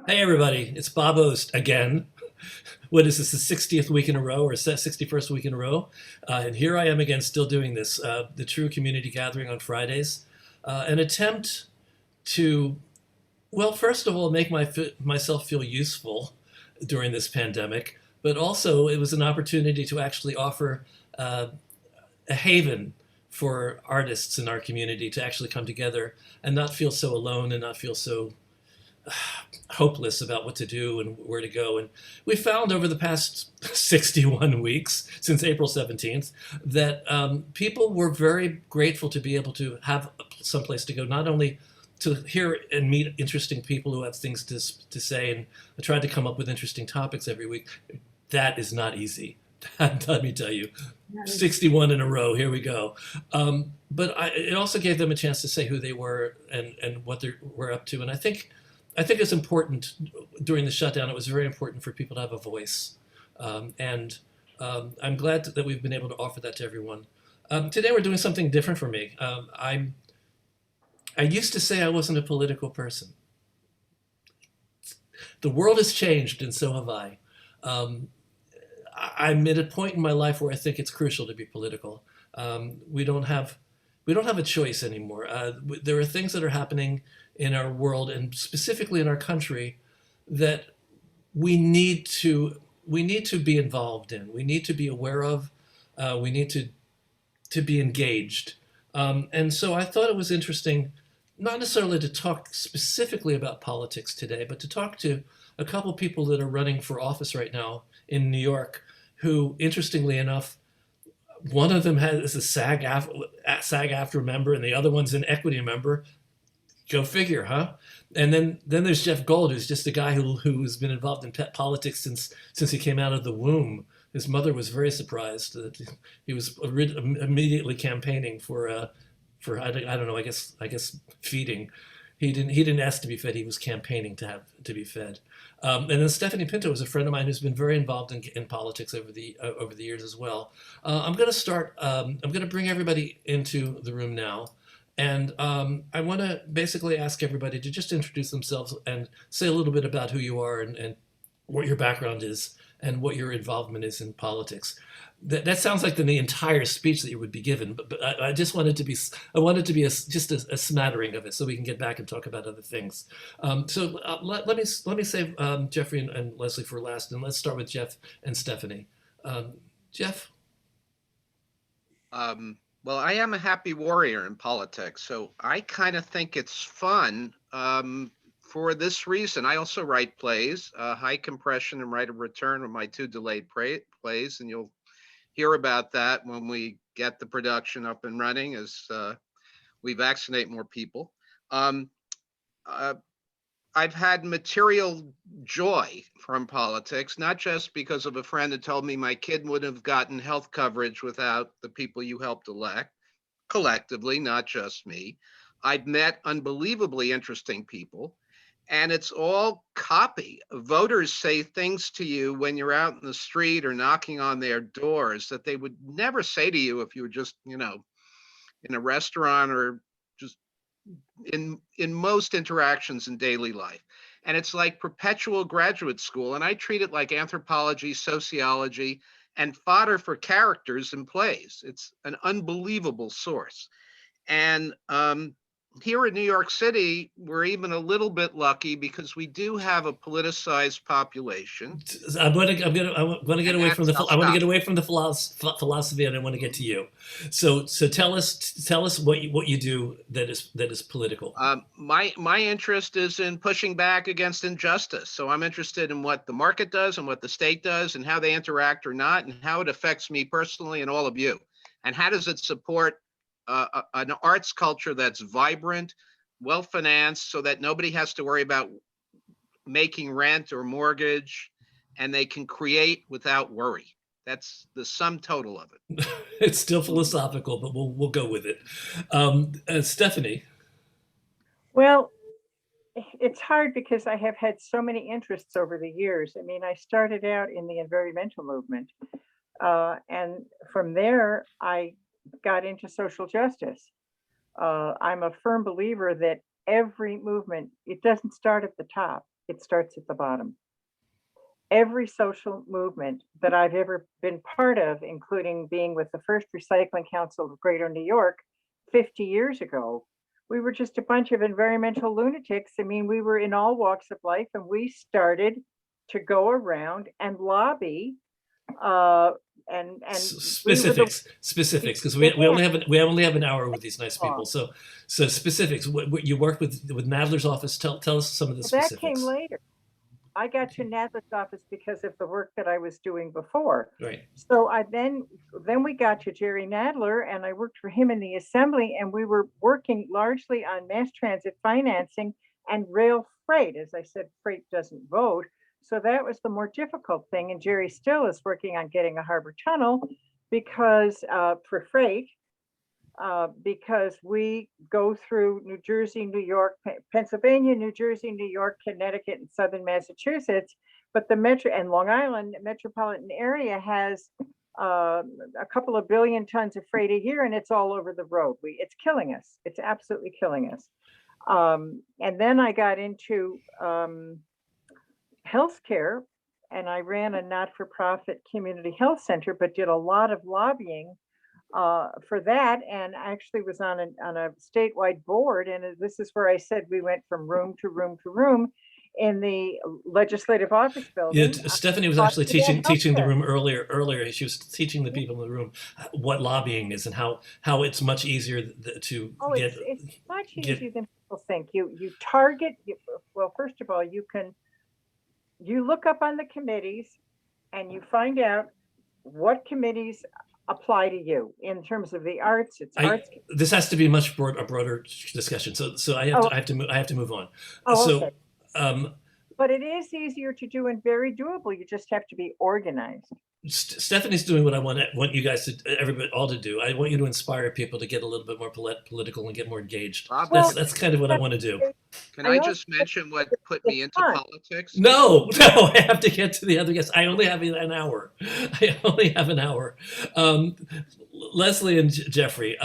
Hey everybody, it's Bob Ost again. What is this, the 60th week in a row or 61st week in a row? And here I am again, still doing this, the TRU Community Gathering on Fridays. An attempt to, well, first of all, make myself feel useful during this pandemic, but also it was an opportunity to actually offer a haven for artists in our community to actually come together and not feel so alone and not feel so hopeless about what to do and where to go. And we found over the past 61 weeks, since April 17th, that people were very grateful to be able to have someplace to go, not only to hear and meet interesting people who have things to say, and I tried to come up with interesting topics every week. That is not easy. Let me tell you, 61 in a row, here we go. But it also gave them a chance to say who they were and what they were up to. And I think it's important during the shutdown. It was very important for people to have a voice, and I'm glad that we've been able to offer that to everyone. Today we're doing something different for me. I used to say I wasn't a political person. The world has changed, and so have I. I'm at a point in my life where I think it's crucial to be political. We don't have a choice anymore. There are things that are happening in our world and specifically in our country that we need to be involved in. We need to be aware of. We need to be engaged. And so I thought it was interesting, not necessarily to talk specifically about politics today, but to talk to a couple people that are running for office right now in New York, who, interestingly enough, one of them is a SAG-Aftra member, and the other one's an equity member. Go figure, huh? And then there's Jeff Gold, who's just a guy who's been involved in politics since he came out of the womb. His mother was very surprised that he was immediately campaigning for I don't know, I guess feeding. He didn't ask to be fed. He was campaigning to be fed. And then Stephanie Pinto is a friend of mine who's been very involved in politics over the years as well. I'm going to start. I'm going to bring everybody into the room now, and I want to basically ask everybody to just introduce themselves and say a little bit about who you are and what your background is and what your involvement is in politics. That sounds like the entire speech that you would be given, but I just wanted to be just a smattering of it, so we can get back and talk about other things. So let me save Jeffrey and Leslie for last, and let's start with Jeff and Stephanie. Jeff. Well, I am a happy warrior in politics, so I kind of think it's fun. For this reason, I also write plays, High Compression and Right of Return are my two delayed plays, and you'll hear about that when we get the production up and running as we vaccinate more people. I've had material joy from politics, not just because of a friend that told me my kid would have gotten health coverage without the people you helped elect, collectively, not just me. I've met unbelievably interesting people, and it's all copy. Voters say things to you when you're out in the street or knocking on their doors that they would never say to you if you were just, in a restaurant or just in most interactions in daily life. And it's like perpetual graduate school. And I treat it like anthropology, sociology, and fodder for characters in plays. It's an unbelievable source. And here in New York City, we're even a little bit lucky because we do have a politicized population. I want to get away from the philosophy, and I want to get to you. So tell us what you do that is political. My interest is in pushing back against injustice. So I'm interested in what the market does and what the state does and how they interact or not, and how it affects me personally and all of you. And how does it support an arts culture that's vibrant, well-financed, so that nobody has to worry about making rent or mortgage, and they can create without worry. That's the sum total of it. It's still philosophical, but we'll go with it. Stephanie. Well, it's hard because I have had so many interests over the years. I mean, I started out in the environmental movement, and from there, I got into social justice. I'm a firm believer that every movement, it doesn't start at the top. it starts at the bottom. Every social movement that I've ever been part of, including being with the first Recycling Council of Greater New York 50 years ago, we were just a bunch of environmental lunatics. I mean, we were in all walks of life, and we started to go around and lobby and Specifics, because we only have an hour with these nice people. So specifics. What you worked with Nadler's office. Tell us some of the specifics. That came later. I got to Nadler's office because of the work that I was doing before. Right. So then we got to Jerry Nadler, and I worked for him in the assembly, and we were working largely on mass transit financing and rail freight. As I said, freight doesn't vote. So that was the more difficult thing. And Jerry still is working on getting a harbor tunnel because for freight, because we go through New Jersey, New York, Pennsylvania, New Jersey, New York, Connecticut, and southern Massachusetts. But the metro and Long Island metropolitan area has a couple of billion tons of freight a year, and it's all over the road. It's killing us. It's absolutely killing us. And then I got into healthcare, and I ran a not-for-profit community health center, but did a lot of lobbying for that, and actually was on a statewide board. And this is where I said we went from room to room to room in the legislative office building. Yeah, Stephanie was actually teaching the room earlier. She was teaching the people in the room what lobbying is and how it's much easier to get. It's much easier than people think. You target. Well, first of all, you look up on the committees and you find out what committees apply to you in terms of the arts. Arts. This has to be a broader discussion. So I have to move on. Okay. But it is easier to do and very doable. You just have to be organized. Stephanie's doing what I want you guys everybody all to do. I want you to inspire people to get a little bit more political and get more engaged. That's kind of what I want to do. Can I just mention what put me into politics? No, I have to get to the other guests. I only have an hour. Leslie and Jeffrey.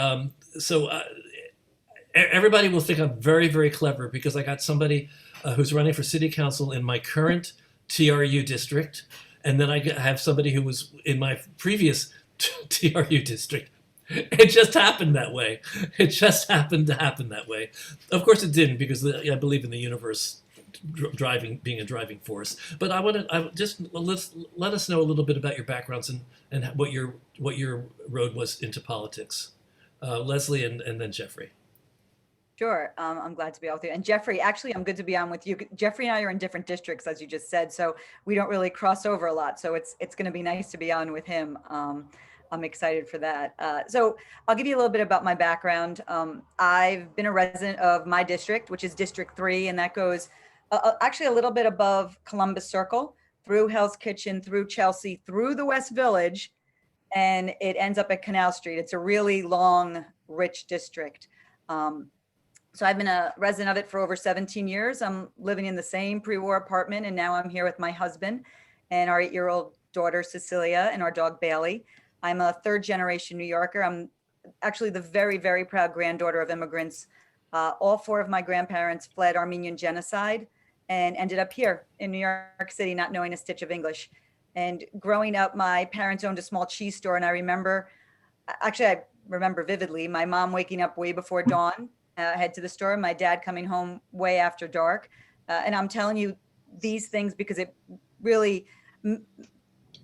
Everybody will think I'm very, very clever because I got somebody who's running for city council in my current TRU district. And then I have somebody who was in my previous TRU district. It just happened that way. It just happened to happen that way. Of course it didn't, because I believe in the universe being a driving force. But let us know a little bit about your backgrounds and what your road was into politics. Leslie and then Jeffrey. Sure. I'm glad to be on with you. And Jeffrey, actually, I'm good to be on with you. Jeffrey and I are in different districts, as you just said, so we don't really cross over a lot. So it's going to be nice to be on with him. I'm excited for that. So I'll give you a little bit about my background. I've been a resident of my district, which is District 3, and that goes actually a little bit above Columbus Circle, through Hell's Kitchen, through Chelsea, through the West Village, and it ends up at Canal Street. It's a really long, rich district. So I've been a resident of it for over 17 years. I'm living in the same pre-war apartment, and now I'm here with my husband and our 8-year-old daughter, Cecilia, and our dog, Bailey. I'm a third-generation New Yorker. I'm actually the very, very proud granddaughter of immigrants. All 4 of my grandparents fled Armenian genocide and ended up here in New York City, not knowing a stitch of English. And growing up, my parents owned a small cheese store, and I remember vividly my mom waking up way before dawn, head to the store, my dad coming home way after dark. And I'm telling you these things because it really,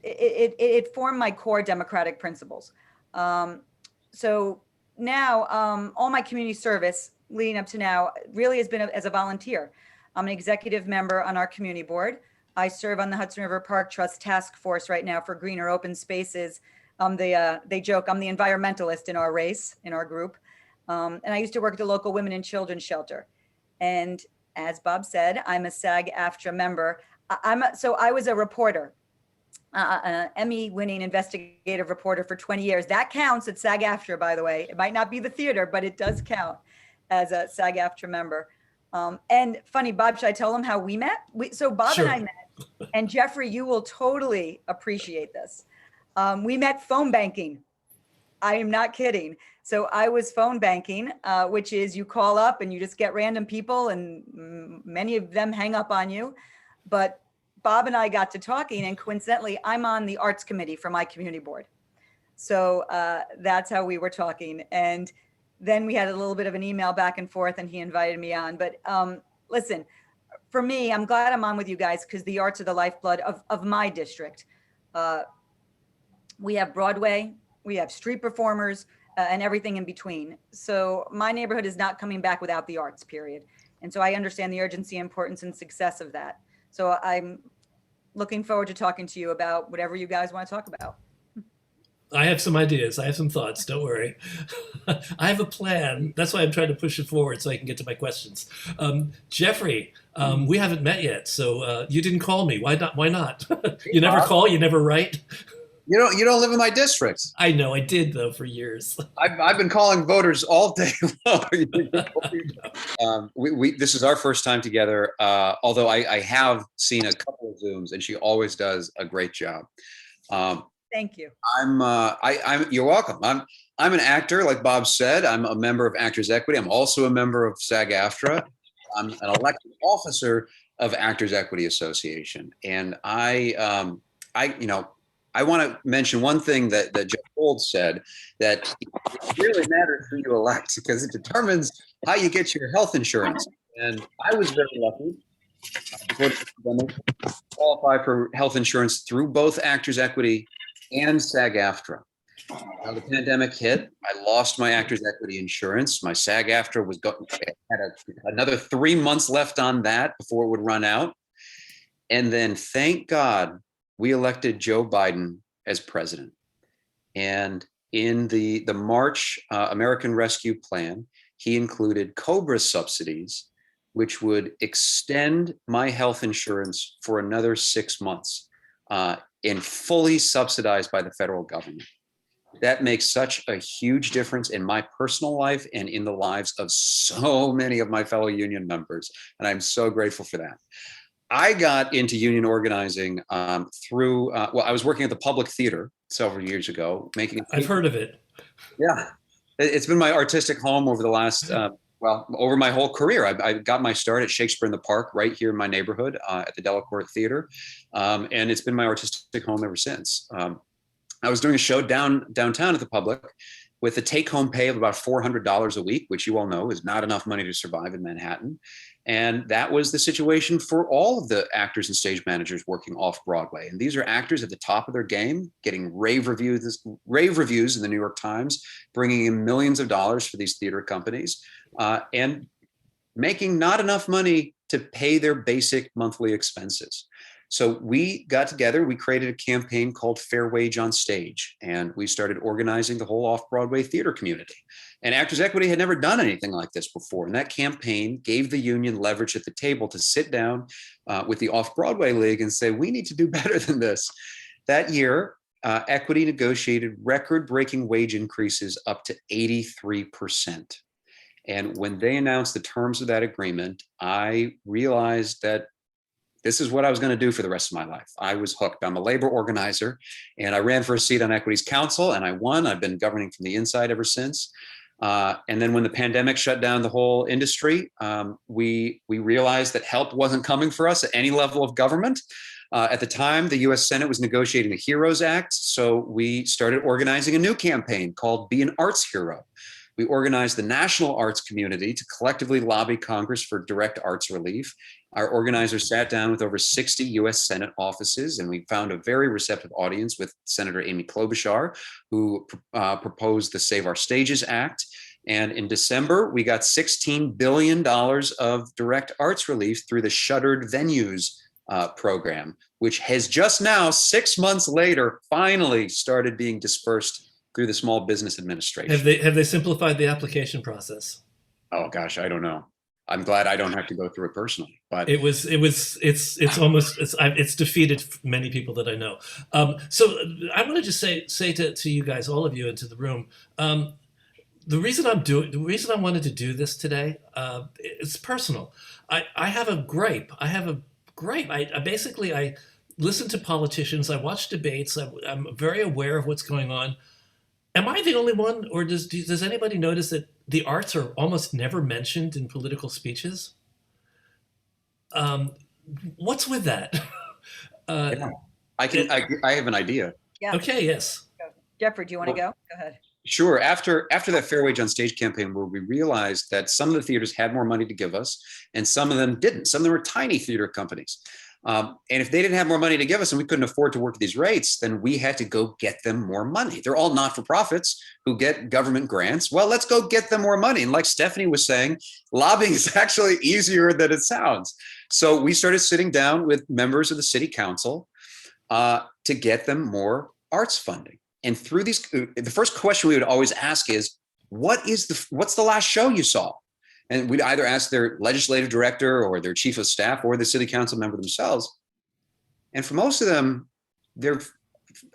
it formed my core democratic principles. So now all my community service leading up to now really has been as a volunteer. I'm an executive member on our community board. I serve on the Hudson River Park Trust Task Force right now for greener open spaces. They joke I'm the environmentalist in our race, in our group. And I used to work at the local women and children's shelter. And as Bob said, I'm a SAG-Aftra member. So I was a reporter, an Emmy-winning investigative reporter for 20 years. That counts at SAG-Aftra, by the way. It might not be the theater, but it does count as a SAG-Aftra member. And funny, Bob, should I tell them how we met? So Bob Sure. and I met, and Jeffrey, you will totally appreciate this. We met phone banking. I am not kidding. So I was phone banking, which is you call up and you just get random people, and many of them hang up on you. But Bob and I got to talking, and coincidentally, I'm on the arts committee for my community board. So that's how we were talking. And then we had a little bit of an email back and forth, and he invited me on. But listen, for me, I'm glad I'm on with you guys because the arts are the lifeblood of my district. We have Broadway, we have street performers, and everything in between. So my neighborhood is not coming back without the arts, period. And so I understand the urgency, importance, and success of that. So I'm looking forward to talking to you about whatever you guys want to talk about. I have some ideas. I have some thoughts. Don't worry. I have a plan. That's why I'm trying to push it forward so I can get to my questions. Jeffrey, we haven't met yet, so you didn't call me. Why not? Why not? You never call. You never write. You don't live in my district. I know. I did though for years. I've been calling voters all day long. This is our first time together. Although I have seen a couple of Zooms, and she always does a great job. Thank you. You're welcome. I'm an actor, like Bob said. I'm a member of Actors Equity. I'm also a member of SAG-Aftra. I'm an elected officer of Actors Equity Association, and I want to mention one thing that Jeff Gold said, that it really matters who you elect because it determines how you get your health insurance. And I was very lucky to qualify for health insurance through both Actors Equity and SAG-Aftra. Now the pandemic hit. I lost my Actors Equity insurance. My SAG-Aftra had another 3 months left on that before it would run out. And then, thank God, we elected Joe Biden as president. And in the March American Rescue Plan, he included COBRA subsidies, which would extend my health insurance for another 6 months and fully subsidized by the federal government. That makes such a huge difference in my personal life and in the lives of so many of my fellow union members. And I'm so grateful for that. I got into union organizing through, I was working at the Public Theater several years ago, making. I've heard of it. Yeah, it's been my artistic home over the last, over my whole career. I got my start at Shakespeare in the Park right here in my neighborhood at the Delacorte Theater. And it's been my artistic home ever since. I was doing a show downtown at the Public with a take-home pay of about $400 a week, which you all know is not enough money to survive in Manhattan. And that was the situation for all of the actors and stage managers working off Broadway. And these are actors at the top of their game, getting rave reviews in the New York Times, bringing in millions of dollars for these theater companies, and making not enough money to pay their basic monthly expenses. So we got together, we created a campaign called Fair Wage on Stage, and we started organizing the whole off-Broadway theater community. And Actors Equity had never done anything like this before. And that campaign gave the union leverage at the table to sit down with the Off-Broadway League and say, we need to do better than this. That year, Equity negotiated record-breaking wage increases up to 83%. And when they announced the terms of that agreement, I realized that this is what I was going to do for the rest of my life. I was hooked. I'm a labor organizer, and I ran for a seat on Equity's council, and I won. I've been governing from the inside ever since. And then when the pandemic shut down the whole industry, we realized that help wasn't coming for us at any level of government. At the time, the US Senate was negotiating the HEROES Act, so we started organizing a new campaign called Be an Arts Hero. We organized the national arts community to collectively lobby Congress for direct arts relief. Our organizers sat down with over 60 US Senate offices, and we found a very receptive audience with Senator Amy Klobuchar, who proposed the Save Our Stages Act. And in December, we got $16 billion of direct arts relief through the Shuttered Venues program, which has just now, 6 months later, finally started being dispersed through the Small Business Administration. Have they simplified the application process? Oh gosh, I don't know. I'm glad I don't have to go through it personally. But it's defeated many people that I know. So I want to just say to you guys, all of you, and to the room, the reason I wanted to do this today, it's personal. I have a gripe. I listen to politicians. I watch debates. I'm very aware of what's going on. Am I the only one, or does anybody notice that the arts are almost never mentioned in political speeches? What's with that? Uh, Yeah. I have an idea. Yeah. okay, yes. Jeffrey, do you want to go? Go ahead. Sure. After that Fair Wage on Stage campaign, where we realized that some of the theaters had more money to give us, and some of them didn't. Some of them were tiny theater companies, and if they didn't have more money to give us, and we couldn't afford to work at these rates, then we had to go get them more money. They're all not-for-profits who get government grants. Well, let's go get them more money. And like Stephanie was saying, lobbying is actually easier than it sounds. So we started sitting down with members of the city council to get them more arts funding. And through these, the first question we would always ask is, what's the last show you saw? And we'd either ask their legislative director or their chief of staff or the city council member themselves. And for most of them, their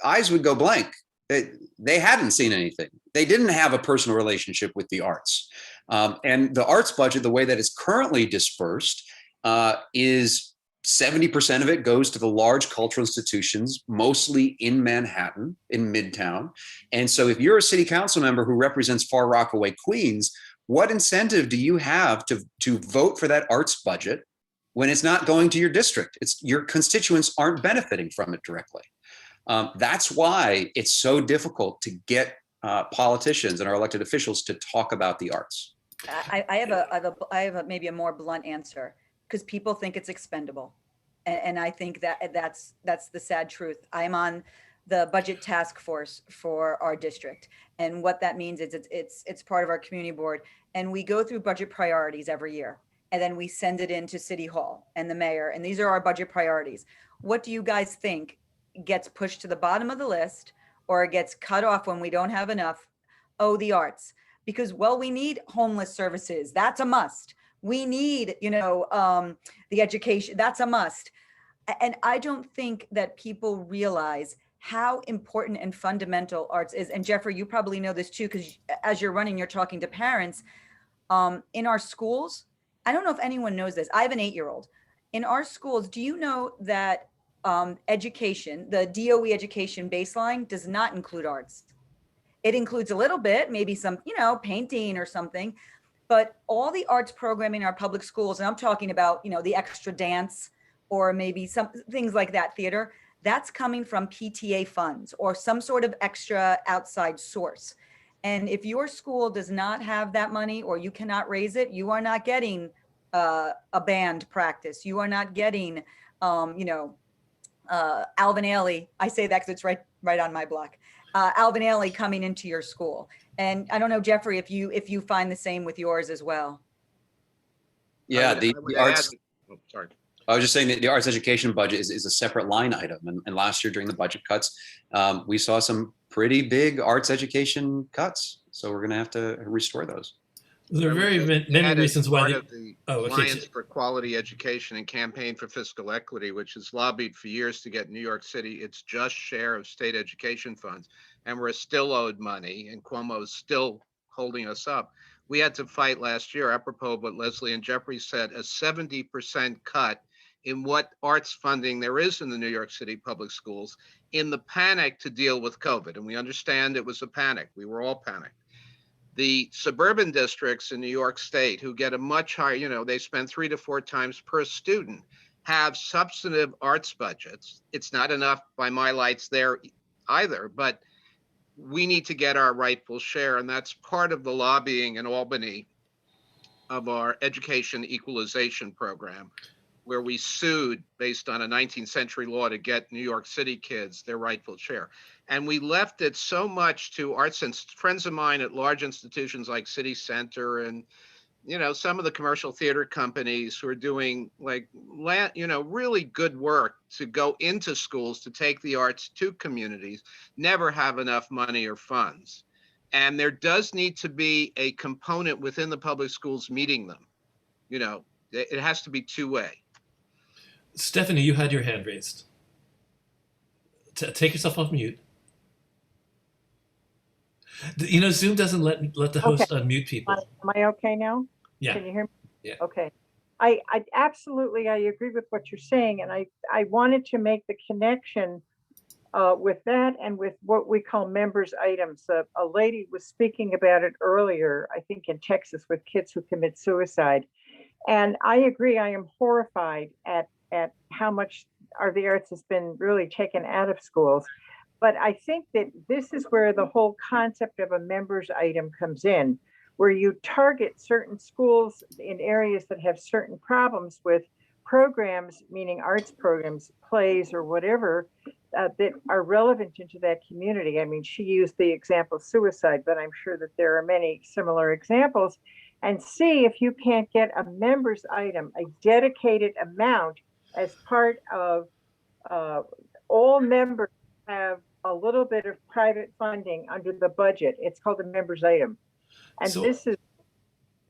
eyes would go blank. They hadn't seen anything. They didn't have a personal relationship with the arts. And the arts budget, the way that it's currently dispersed, is 70% of it goes to the large cultural institutions, mostly in Manhattan, in Midtown. And so if you're a city council member who represents Far Rockaway, Queens, what incentive do you have to vote for that arts budget when it's not going to your district? Your constituents aren't benefiting from it directly. That's why it's so difficult to get politicians and our elected officials to talk about the arts. I have a maybe a more blunt answer, because people think it's expendable. And I think that's the sad truth. I'm on the budget task force for our district. And what that means is it's part of our community board. And we go through budget priorities every year. And then we send it into City Hall and the mayor. And these are our budget priorities. What do you guys think gets pushed to the bottom of the list or gets cut off when we don't have enough? Oh, the arts. Because, well, we need homeless services. That's a must. We need, the education. That's a must. And I don't think that people realize how important and fundamental arts is. And Jeffrey, you probably know this too, because as you're running, you're talking to parents. In our schools, I don't know if anyone knows this. I have an 8-year-old. In our schools, do you know that education, the DOE education baseline, does not include arts? It includes a little bit, maybe some, painting or something. But all the arts programming in our public schools, and I'm talking about, the extra dance or maybe some things like that, theater, that's coming from PTA funds or some sort of extra outside source. And if your school does not have that money or you cannot raise it, you are not getting a band practice. You are not getting, Alvin Ailey. I say that because it's right on my block. Alvin Ailey coming into your school. And I don't know, Jeffrey, if you find the same with yours as well. Yeah, the arts. Sorry. I was just saying that the arts education budget is a separate line item. And last year during the budget cuts, we saw some pretty big arts education cuts. So we're going to have to restore those. There are many reasons why. Part of the Alliance for Quality Education and Campaign for Fiscal Equity, which has lobbied for years to get New York City its just share of state education funds. And we're still owed money, and Cuomo is still holding us up. We had to fight last year, apropos of what Leslie and Jeffrey said, a 70% cut in what arts funding there is in the New York City public schools in the panic to deal with COVID. And we understand it was a panic. We were all panicked. The suburban districts in New York State, who get a much higher, they spend 3 to 4 times per student, have substantive arts budgets. It's not enough by my lights there either, but we need to get our rightful share. And that's part of the lobbying in Albany of our education equalization program, where we sued based on a 19th century law to get New York City kids their rightful share. And we left it so much to arts, and friends of mine at large institutions like City Center and, some of the commercial theater companies who are doing really good work to go into schools to take the arts to communities, never have enough money or funds. And there does need to be a component within the public schools meeting them. It has to be two-way. Stephanie, you had your hand raised. Take yourself off mute. Zoom doesn't let the host unmute people. Am I okay now? Yeah. Can you hear me? Yeah. Okay. I absolutely, I agree with what you're saying. And I wanted to make the connection with that and with what we call members items. A lady was speaking about it earlier, I think in Texas, with kids who commit suicide. And I agree, I am horrified at at how much the arts has been really taken out of schools. But I think that this is where the whole concept of a members item comes in, where you target certain schools in areas that have certain problems with programs, meaning arts programs, plays, or whatever, that are relevant into that community. I mean, she used the example suicide, but I'm sure that there are many similar examples. And see if you can't get a members item, a dedicated amount as part of all members have a little bit of private funding under the budget. It's called a members item. And So-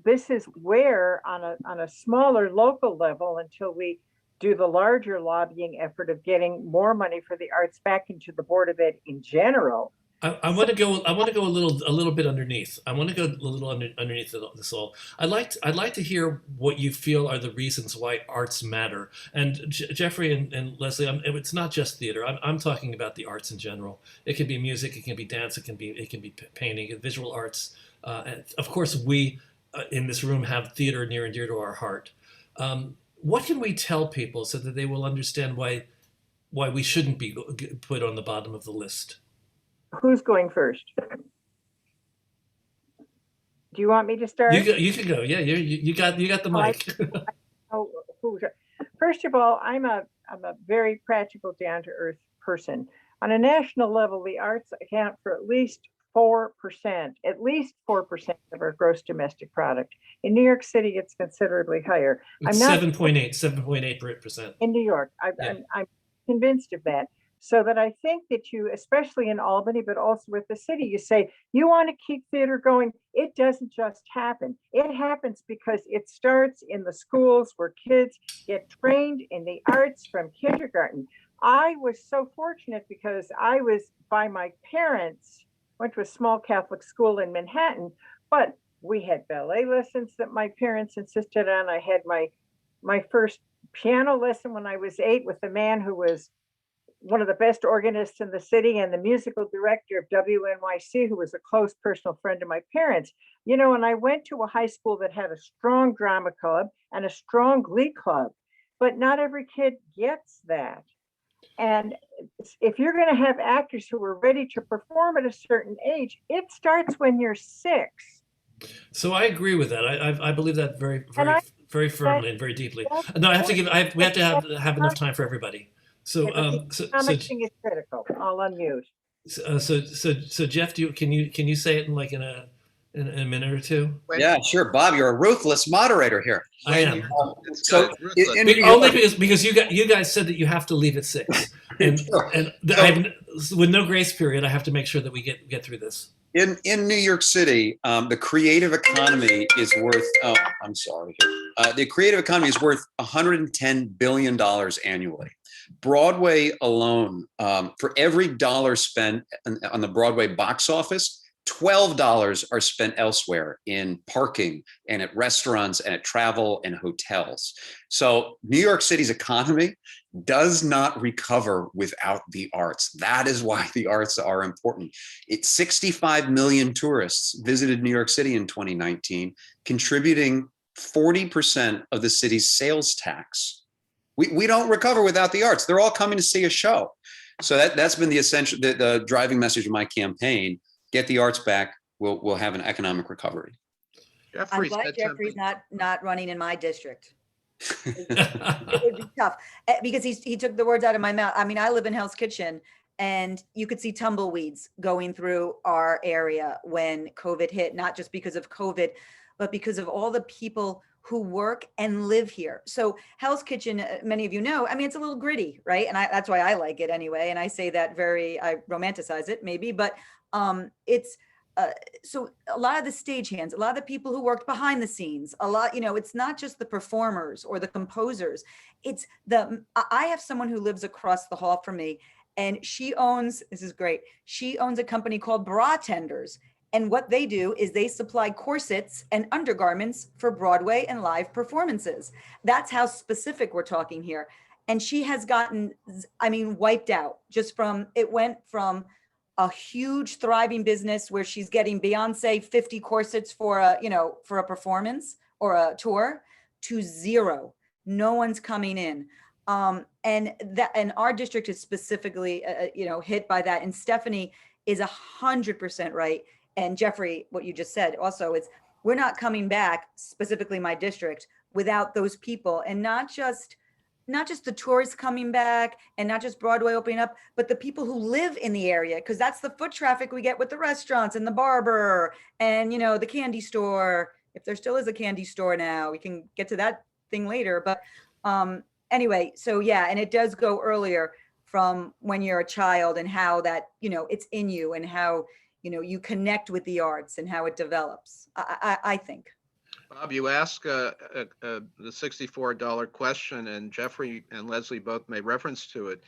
this is where on a smaller local level, until we do the larger lobbying effort of getting more money for the arts back into the Board of Ed in general. I want to go. I want to go a little bit underneath. I want to go a little underneath this all. I'd like to hear what you feel are the reasons why arts matter. And Jeffrey and Leslie, it's not just theater. I'm talking about the arts in general. It can be music. It can be dance. It can be painting, visual arts. And of course, we in this room have theater near and dear to our heart. What can we tell people so that they will understand why we shouldn't be put on the bottom of the list? Who's going first? Do you want me to start? You can go. Yeah, you got the mic. First of all, I'm a very practical, down to earth person. On a national level, the arts account for at least 4% of our gross domestic product. In New York City, it's considerably higher. It's 7.8%. In New York, I'm convinced of that. So that I think that you, especially in Albany, but also with the city, you say, you want to keep theater going. It doesn't just happen. It happens because it starts in the schools where kids get trained in the arts from kindergarten. I was so fortunate because I was, by my parents, went to a small Catholic school in Manhattan, but we had ballet lessons that my parents insisted on. I had my first piano lesson when I was 8 with a man who was one of the best organists in the city and the musical director of WNYC, who was a close personal friend of my parents. You know, and I went to a high school that had a strong drama club and a strong glee club, but not every kid gets that. And if you're going to have actors who are ready to perform at a certain age, it starts when you're 6. So I agree with that. I believe that very firmly and very deeply. No, we have to have enough time for everybody. So Commenting is critical. I'll unmute. So Jeff, can you say it in a minute or two? Yeah, sure, Bob. You're a ruthless moderator here. I am. So Only because you guys said that you have to leave at 6, and with no grace period, I have to make sure that we get through this. In New York City, the creative economy is worth. Oh, I'm sorry. The creative economy is worth $110 billion annually. Broadway alone, for every dollar spent on the Broadway box office, $12 are spent elsewhere in parking and at restaurants and at travel and hotels. So New York City's economy does not recover without the arts. That is why the arts are important. 65 million tourists visited New York City in 2019, contributing 40% of the city's sales tax. We don't recover without the arts. They're all coming to see a show. So that's been the driving message of my campaign. Get the arts back. We'll have an economic recovery. I'm glad Jeffrey's not running in my district. It would be tough because he took the words out of my mouth. I mean, I live in Hell's Kitchen, and you could see tumbleweeds going through our area when COVID hit, not just because of COVID, but because of all the people who work and live here. So Hell's Kitchen, many of you know, I mean, it's a little gritty, right? And that's why I like it anyway. And I say that I romanticize it maybe, but it's, so a lot of the stagehands, a lot of the people who worked behind the scenes, it's not just the performers or the composers. I have someone who lives across the hall from me, and this is great. She owns a company called Bra Tenders. And what they do is they supply corsets and undergarments for Broadway and live performances. That's how specific we're talking here. And she has gotten, wiped out it went from a huge thriving business where she's getting Beyonce 50 corsets for a performance or a tour to 0. No one's coming in. And our district is specifically, hit by that. And Stephanie is 100% right. And Jeffrey, what you just said also is, we're not coming back, specifically my district, without those people, and not just the tourists coming back and not just Broadway opening up, but the people who live in the area, because that's the foot traffic we get with the restaurants and the barber and, the candy store. If there still is a candy store now, we can get to that thing later. But anyway, so yeah, and it does go earlier from when you're a child and how that, it's in you and how, you connect with the arts and how it develops, I think. Bob, you ask the $64 question, and Jeffrey and Leslie both made reference to it.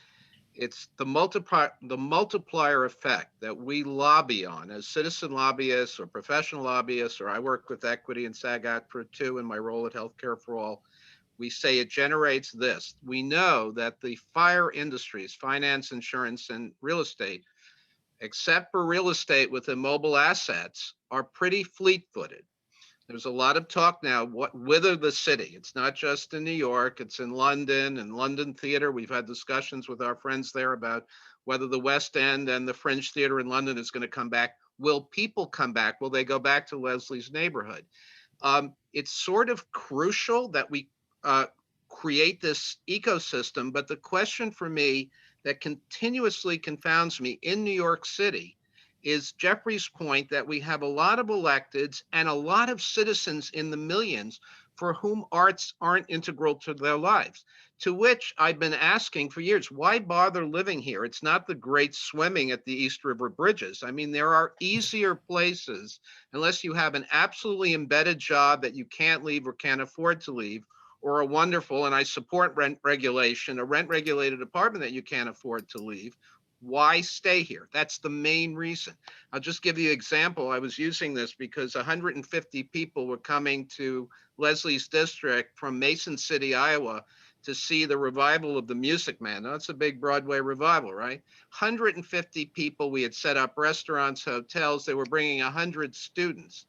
It's the multiplier effect that we lobby on as citizen lobbyists or professional lobbyists, or I work with equity and SAG-Aftra too in my role at Healthcare for All. We say it generates this. We know that the fire industries, finance, insurance, and real estate, except for real estate with immobile assets, are pretty fleet-footed. There's a lot of talk now, whether the city, it's not just in New York, it's in London and London Theater. We've had discussions with our friends there about whether the West End and the Fringe Theater in London is going to come back. Will people come back? Will they go back to Leslie's neighborhood? It's sort of crucial that we create this ecosystem, but the question for me that continuously confounds me in New York City is Jeffrey's point that we have a lot of electeds and a lot of citizens in the millions for whom arts aren't integral to their lives, to which I've been asking for years, why bother living here? It's not the great swimming at the East River Bridges. I mean, there are easier places, unless you have an absolutely embedded job that you can't leave or can't afford to leave, or a wonderful, and I support rent regulation, a rent regulated apartment that you can't afford to leave. Why stay here? That's the main reason. I'll just give you an example. I was using this because 150 people were coming to Leslie's district from Mason City, Iowa, to see the revival of The Music Man. Now, it's a big Broadway revival, right? 150 people. We had set up restaurants, hotels. They were bringing 100 students.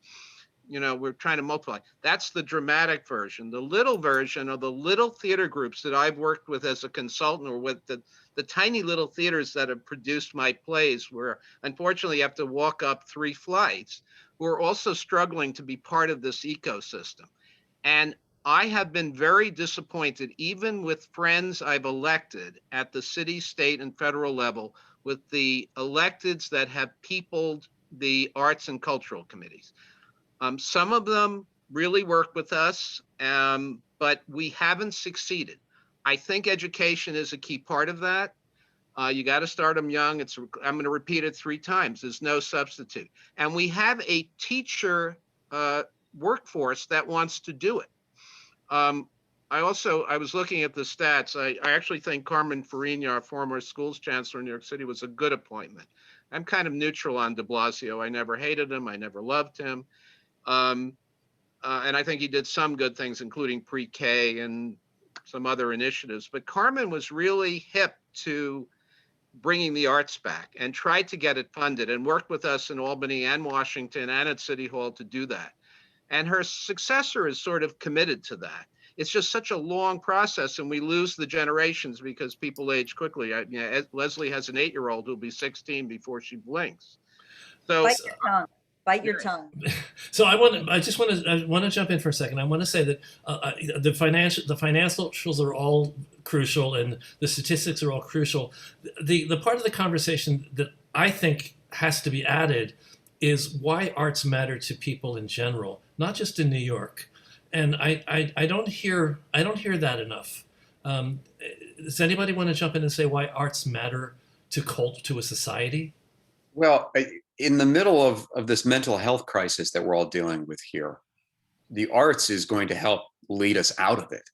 We're trying to multiply. That's the dramatic version. The little version are the little theater groups that I've worked with as a consultant, or with the tiny little theaters that have produced my plays, where unfortunately you have to walk up 3 flights, who are also struggling to be part of this ecosystem. And I have been very disappointed, even with friends I've elected at the city, state, and federal level, with the electeds that have peopled the arts and cultural committees. Some of them really work with us, but we haven't succeeded. I think education is a key part of that. You got to start them young. I'm going to repeat it 3 times. There's no substitute. And we have a teacher workforce that wants to do it. I was looking at the stats. I actually think Carmen Farina, our former schools chancellor in New York City, was a good appointment. I'm kind of neutral on de Blasio. I never hated him. I never loved him. And I think he did some good things, including pre-K and some other initiatives. But Carmen was really hip to bringing the arts back and tried to get it funded, and worked with us in Albany and Washington and at City Hall to do that. And her successor is sort of committed to that. It's just such a long process, and we lose the generations because people age quickly. Leslie has an 8-year-old who'll be 16 before she blinks. So Bite your tongue. So I want to jump in for a second. I want to say that the financials are all crucial, and the statistics are all crucial. The part of the conversation that I think has to be added is why arts matter to people in general, not just in New York. And I don't hear that enough. Does anybody want to jump in and say why arts matter to a society? Well, in the middle of this mental health crisis that we're all dealing with here, the arts is going to help lead us out of it.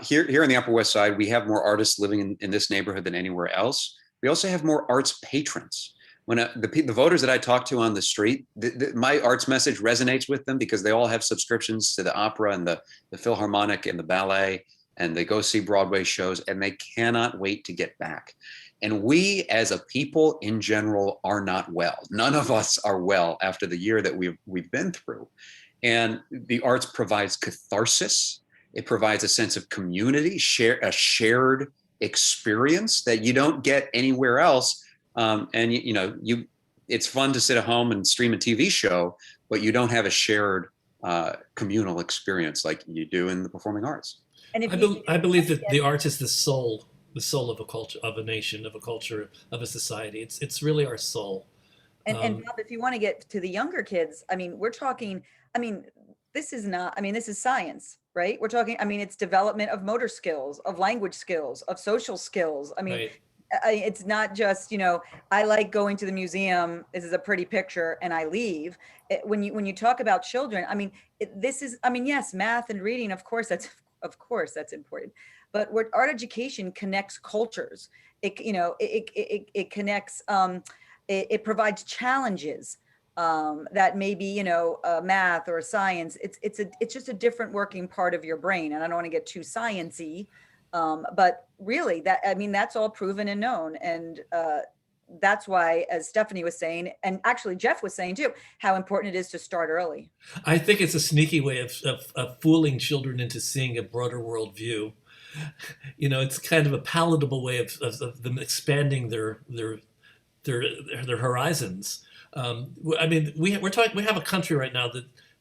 Here in the Upper West Side, we have more artists living in this neighborhood than anywhere else. We also have more arts patrons. When the voters that I talk to on the street, my arts message resonates with them because they all have subscriptions to the opera and the Philharmonic and the ballet, and they go see Broadway shows, and they cannot wait to get back. And we as a people in general are not well. None of us are well after the year that we've been through. And the arts provides catharsis. It provides a sense of community, a shared experience that you don't get anywhere else. And it's fun to sit at home and stream a TV show, but you don't have a shared communal experience like you do in the performing arts. And if I believe that the arts is the soul of a culture, of a nation, of a culture, of a society. It's really our soul. And Bob, if you want to get to the younger kids, I mean, we're talking, I mean, this is science, right? We're talking, I mean, it's development of motor skills, of language skills, of social skills. I mean, Right. It's not just, I like going to the museum, this is a pretty picture, and I leave. When you talk about children, I mean, yes, math and reading, of course that's important. But what art education connects cultures. It connects, it provides challenges that maybe, math or science, it's just a different working part of your brain. And I don't want to get too science-y, but really that's all proven and known. And that's why, as Stephanie was saying, and actually Jeff was saying too, how important it is to start early. I think it's a sneaky way of fooling children into seeing a broader worldview. It's kind of a palatable way of them expanding their horizons. I mean, we have a country right now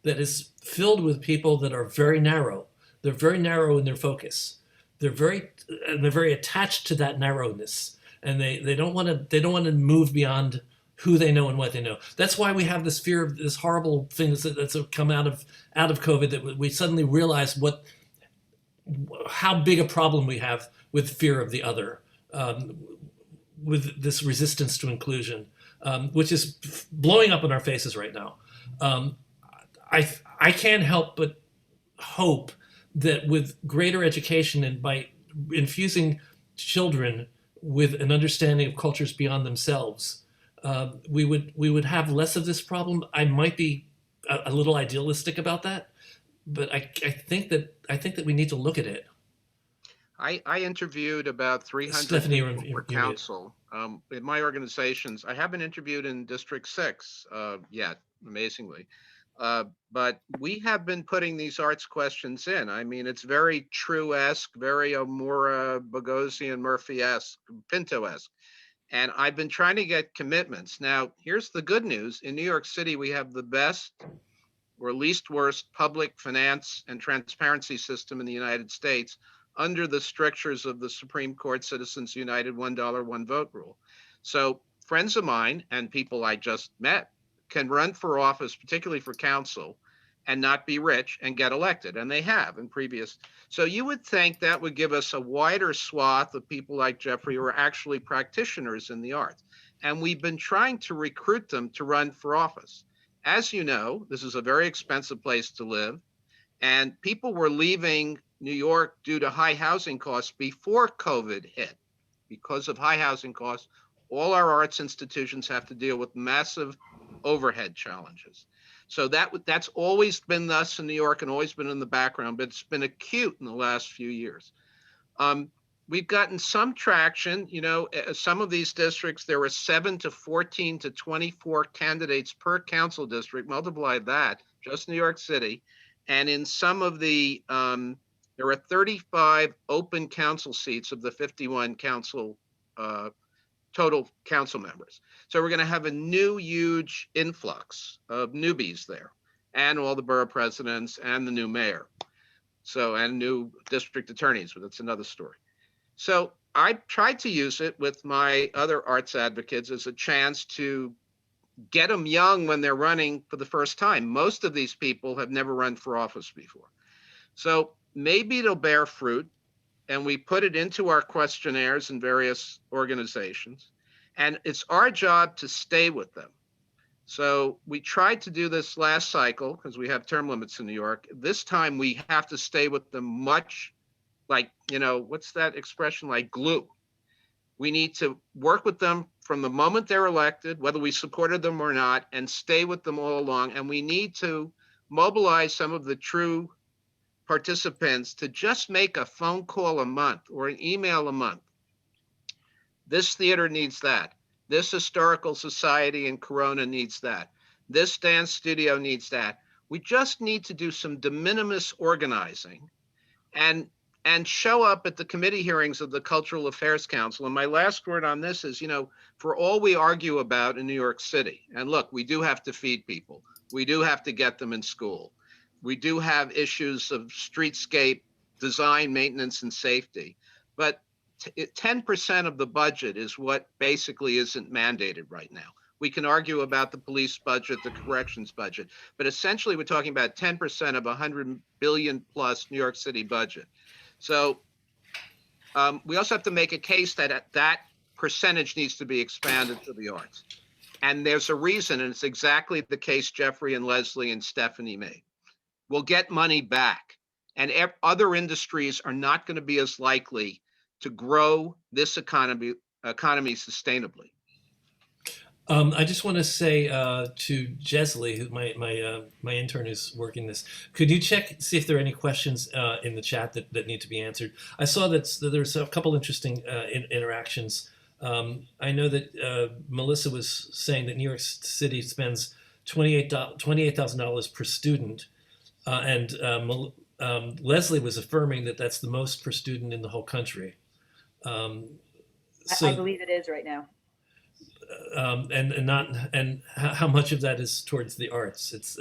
that is filled with people that are very narrow. They're very narrow in their focus. They're very attached to that narrowness, and they don't want to move beyond who they know and what they know. That's why we have this fear of this horrible things that's come out of COVID, that we suddenly realize how big a problem we have with fear of the other, with this resistance to inclusion, which is blowing up in our faces right now. I can't help but hope that with greater education and by infusing children with an understanding of cultures beyond themselves, we would have less of this problem. I might be a little idealistic about that, but I think that we need to look at it. I interviewed about 300 Stephanie, people for council in my organizations. I haven't interviewed in District 6 yet, amazingly. But we have been putting these arts questions in. I mean, it's very TRU-esque, very Omura, Boghosian-Murphy-esque, Pinto-esque. And I've been trying to get commitments. Now, here's the good news. In New York City, we have the best or least worst public finance and transparency system in the United States under the strictures of the Supreme Court Citizens United $1, one vote rule. So friends of mine and people I just met can run for office, particularly for council, and not be rich and get elected. And they have in previous. So you would think that would give us a wider swath of people like Jeffrey who are actually practitioners in the arts. And we've been trying to recruit them to run for office. As you know, this is a very expensive place to live. And people were leaving New York due to high housing costs before COVID hit. Because of high housing costs, all our arts institutions have to deal with massive overhead challenges. So that's always been thus in New York and always been in the background, but it's been acute in the last few years. We've gotten some traction. Some of these districts, there were 7 to 14 to 24 candidates per council district. Multiply that, just New York City. And in some of the, there are 35 open council seats of the 51 council total council members. So we're going to have a new huge influx of newbies there, and all the borough presidents and the new mayor. So, and new district attorneys, but that's another story. So I tried to use it with my other arts advocates as a chance to get them young when they're running for the first time. Most of these people have never run for office before. So maybe it'll bear fruit. And we put it into our questionnaires in various organizations. And it's our job to stay with them. So we tried to do this last cycle because we have term limits in New York. This time we have to stay with them much like, what's that expression, like glue. We need to work with them from the moment they're elected, whether we supported them or not, and stay with them all along. And we need to mobilize some of the true participants to just make a phone call a month or an email a month. This theater needs that. This historical society in Corona needs that. This dance studio needs that. We just need to do some de minimis organizing and show up at the committee hearings of the Cultural Affairs Council. And my last word on this is, for all we argue about in New York City, and look, we do have to feed people. We do have to get them in school. We do have issues of streetscape design, maintenance, and safety. But 10% of the budget is what basically isn't mandated right now. We can argue about the police budget, the corrections budget, but essentially we're talking about 10% of 100 billion plus New York City budget. So we also have to make a case that that percentage needs to be expanded to the arts. And there's a reason, and it's exactly the case Jeffrey and Leslie and Stephanie made. We'll get money back, and other industries are not going to be as likely to grow this economy sustainably. I just want to say to Jesley, who my intern who's working this, could you see if there are any questions in the chat that need to be answered? I saw that there's a couple interesting interactions. I know that Melissa was saying that New York City spends $28,000 per student, and Leslie was affirming that that's the most per student in the whole country. I believe it is right now. And how much of that is towards the arts? It's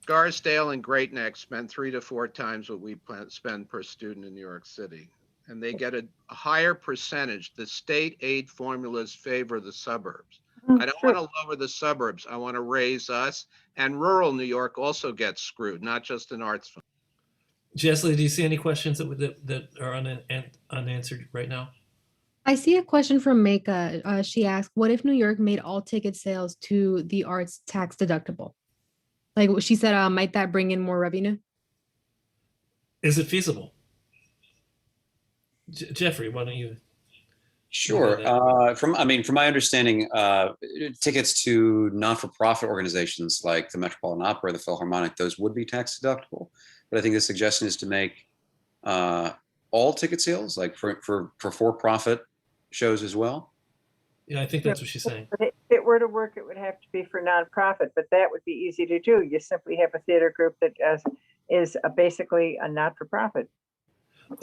Scarsdale and Great Neck spend 3 to 4 times what we spend per student in New York City, and they get a higher percentage. The state aid formulas favor the suburbs. I don't want to lower the suburbs. I want to raise us, and rural New York also gets screwed, not just an arts fund. Jesley, do you see any questions that are unanswered right now? I see a question from Meka. She asked, what if New York made all ticket sales to the arts tax deductible? Like she said, might that bring in more revenue? Is it feasible? Jeffrey, why don't you? Sure. From my understanding, tickets to not-for-profit organizations like the Metropolitan Opera, the Philharmonic, those would be tax deductible. But I think the suggestion is to make all ticket sales, like for for-profit shows as well. Yeah, I think that's what she's saying. If it were to work, it would have to be for nonprofit, but that would be easy to do. You simply have a theater group that is basically a not-for-profit.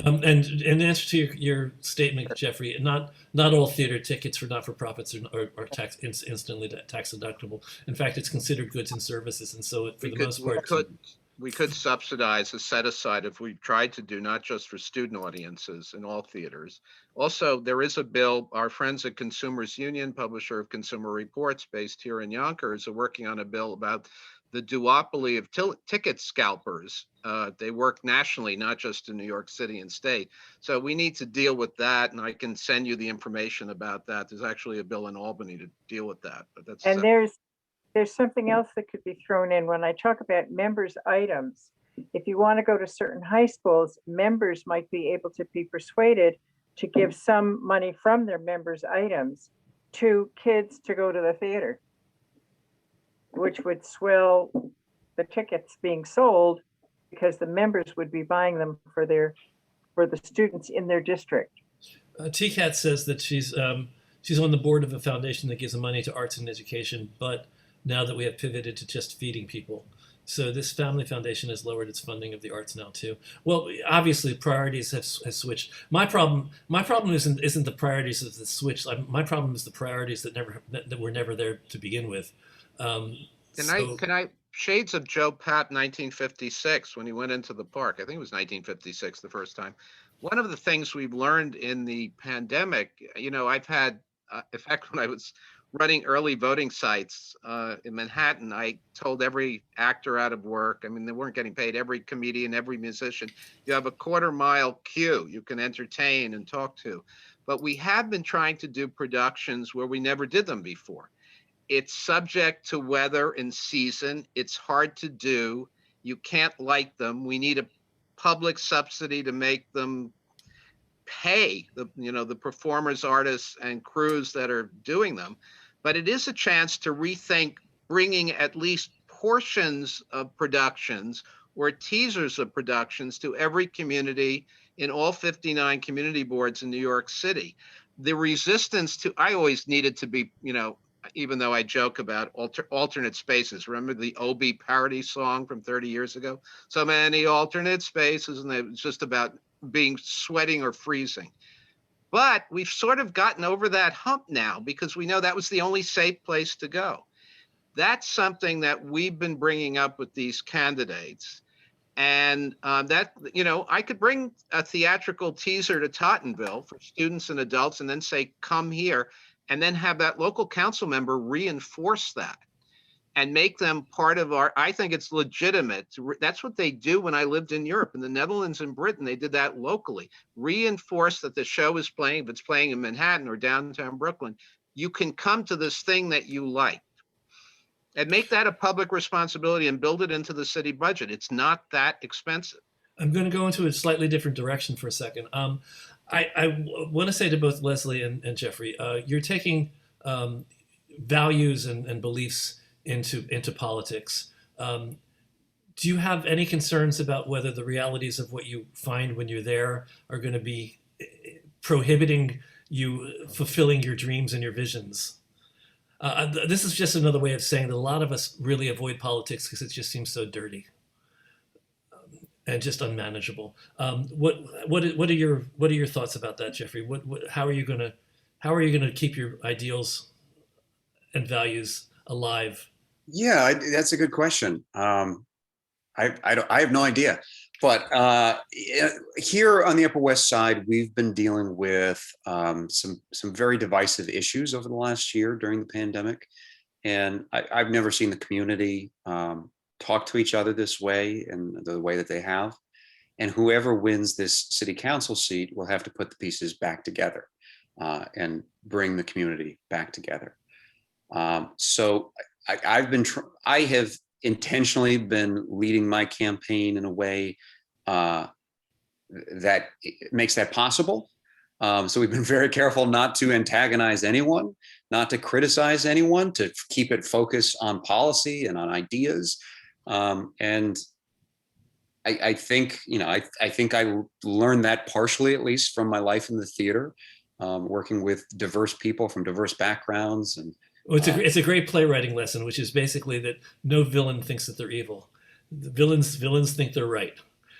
And in answer to your statement, Jeffrey, not all theater tickets for not-for-profits are instantly tax deductible. In fact, it's considered goods and services, and so for the most part, we could subsidize a set aside if we tried to do, not just for student audiences in all theaters. Also, there is a bill. Our friends at Consumers Union, publisher of Consumer Reports, based here in Yonkers, are working on a bill about the duopoly of ticket scalpers. They work nationally, not just in New York City and state. So we need to deal with that, and I can send you the information about that. There's actually a bill in Albany to deal with that. But that's there's something else that could be thrown in when I talk about members' items. If you want to go to certain high schools, members might be able to be persuaded to give some money from their members' items to kids to go to the theater, which would swell the tickets being sold because the members would be buying them for the students in their district. TCAT says that she's on the board of a foundation that gives money to arts and education, but now that we have pivoted to just feeding people. So this family foundation has lowered its funding of the arts now too. Well, obviously priorities have switched. My problem isn't the priorities of the switch. My problem is the priorities that were never there to begin with. Can I shades of Joe Papp 1956 when he went into the park? I think it was 1956 the first time. One of the things we've learned in the pandemic, I've had, in fact, when I was running early voting sites in Manhattan, I told every actor out of work, I mean, they weren't getting paid, every comedian, every musician, you have a quarter-mile queue you can entertain and talk to. But we have been trying to do productions where we never did them before. It's subject to weather and season. It's hard to do. You can't like them. We need a public subsidy to make them pay the performers, artists, and crews that are doing them. But it is a chance to rethink bringing at least portions of productions or teasers of productions to every community in all 59 community boards in New York City. The resistance to, I always needed to be, even though I joke about alternate spaces. Remember the Obi parody song from 30 years ago? So many alternate spaces, and it was just about being sweating or freezing. But we've sort of gotten over that hump now because we know that was the only safe place to go. That's something that we've been bringing up with these candidates. And that, I could bring a theatrical teaser to Tottenville for students and adults and then say, come here, and then have that local council member reinforce that and make them part of I think it's legitimate. That's what they do when I lived in Europe, in the Netherlands and Britain. They did that locally. Reinforce that the show is playing, if it's playing in Manhattan or downtown Brooklyn, you can come to this thing that you like. And make that a public responsibility and build it into the city budget. It's not that expensive. I'm going to go into a slightly different direction for a second. I want to say to both Leslie and Jeffrey, you're taking values and beliefs into politics. Do you have any concerns about whether the realities of what you find when you're there are going to be prohibiting you fulfilling your dreams and your visions? This is just another way of saying that a lot of us really avoid politics because it just seems so dirty and just unmanageable. What are your thoughts about that, Jeffrey? How are you gonna keep your ideals and values alive? Yeah, that's a good question. I have no idea. But here on the Upper West Side, we've been dealing with some very divisive issues over the last year during the pandemic. And I've never seen the community talk to each other this way and the way that they have. And whoever wins this city council seat will have to put the pieces back together and bring the community back together. So I have intentionally been leading my campaign in a way that makes that possible. So we've been very careful not to antagonize anyone, not to criticize anyone, to keep it focused on policy and on ideas. And I think, I think I learned that partially, at least from my life in the theater, working with diverse people from diverse backgrounds. And well, it's a great playwriting lesson, which is basically that no villain thinks that they're evil. The villains think they're right.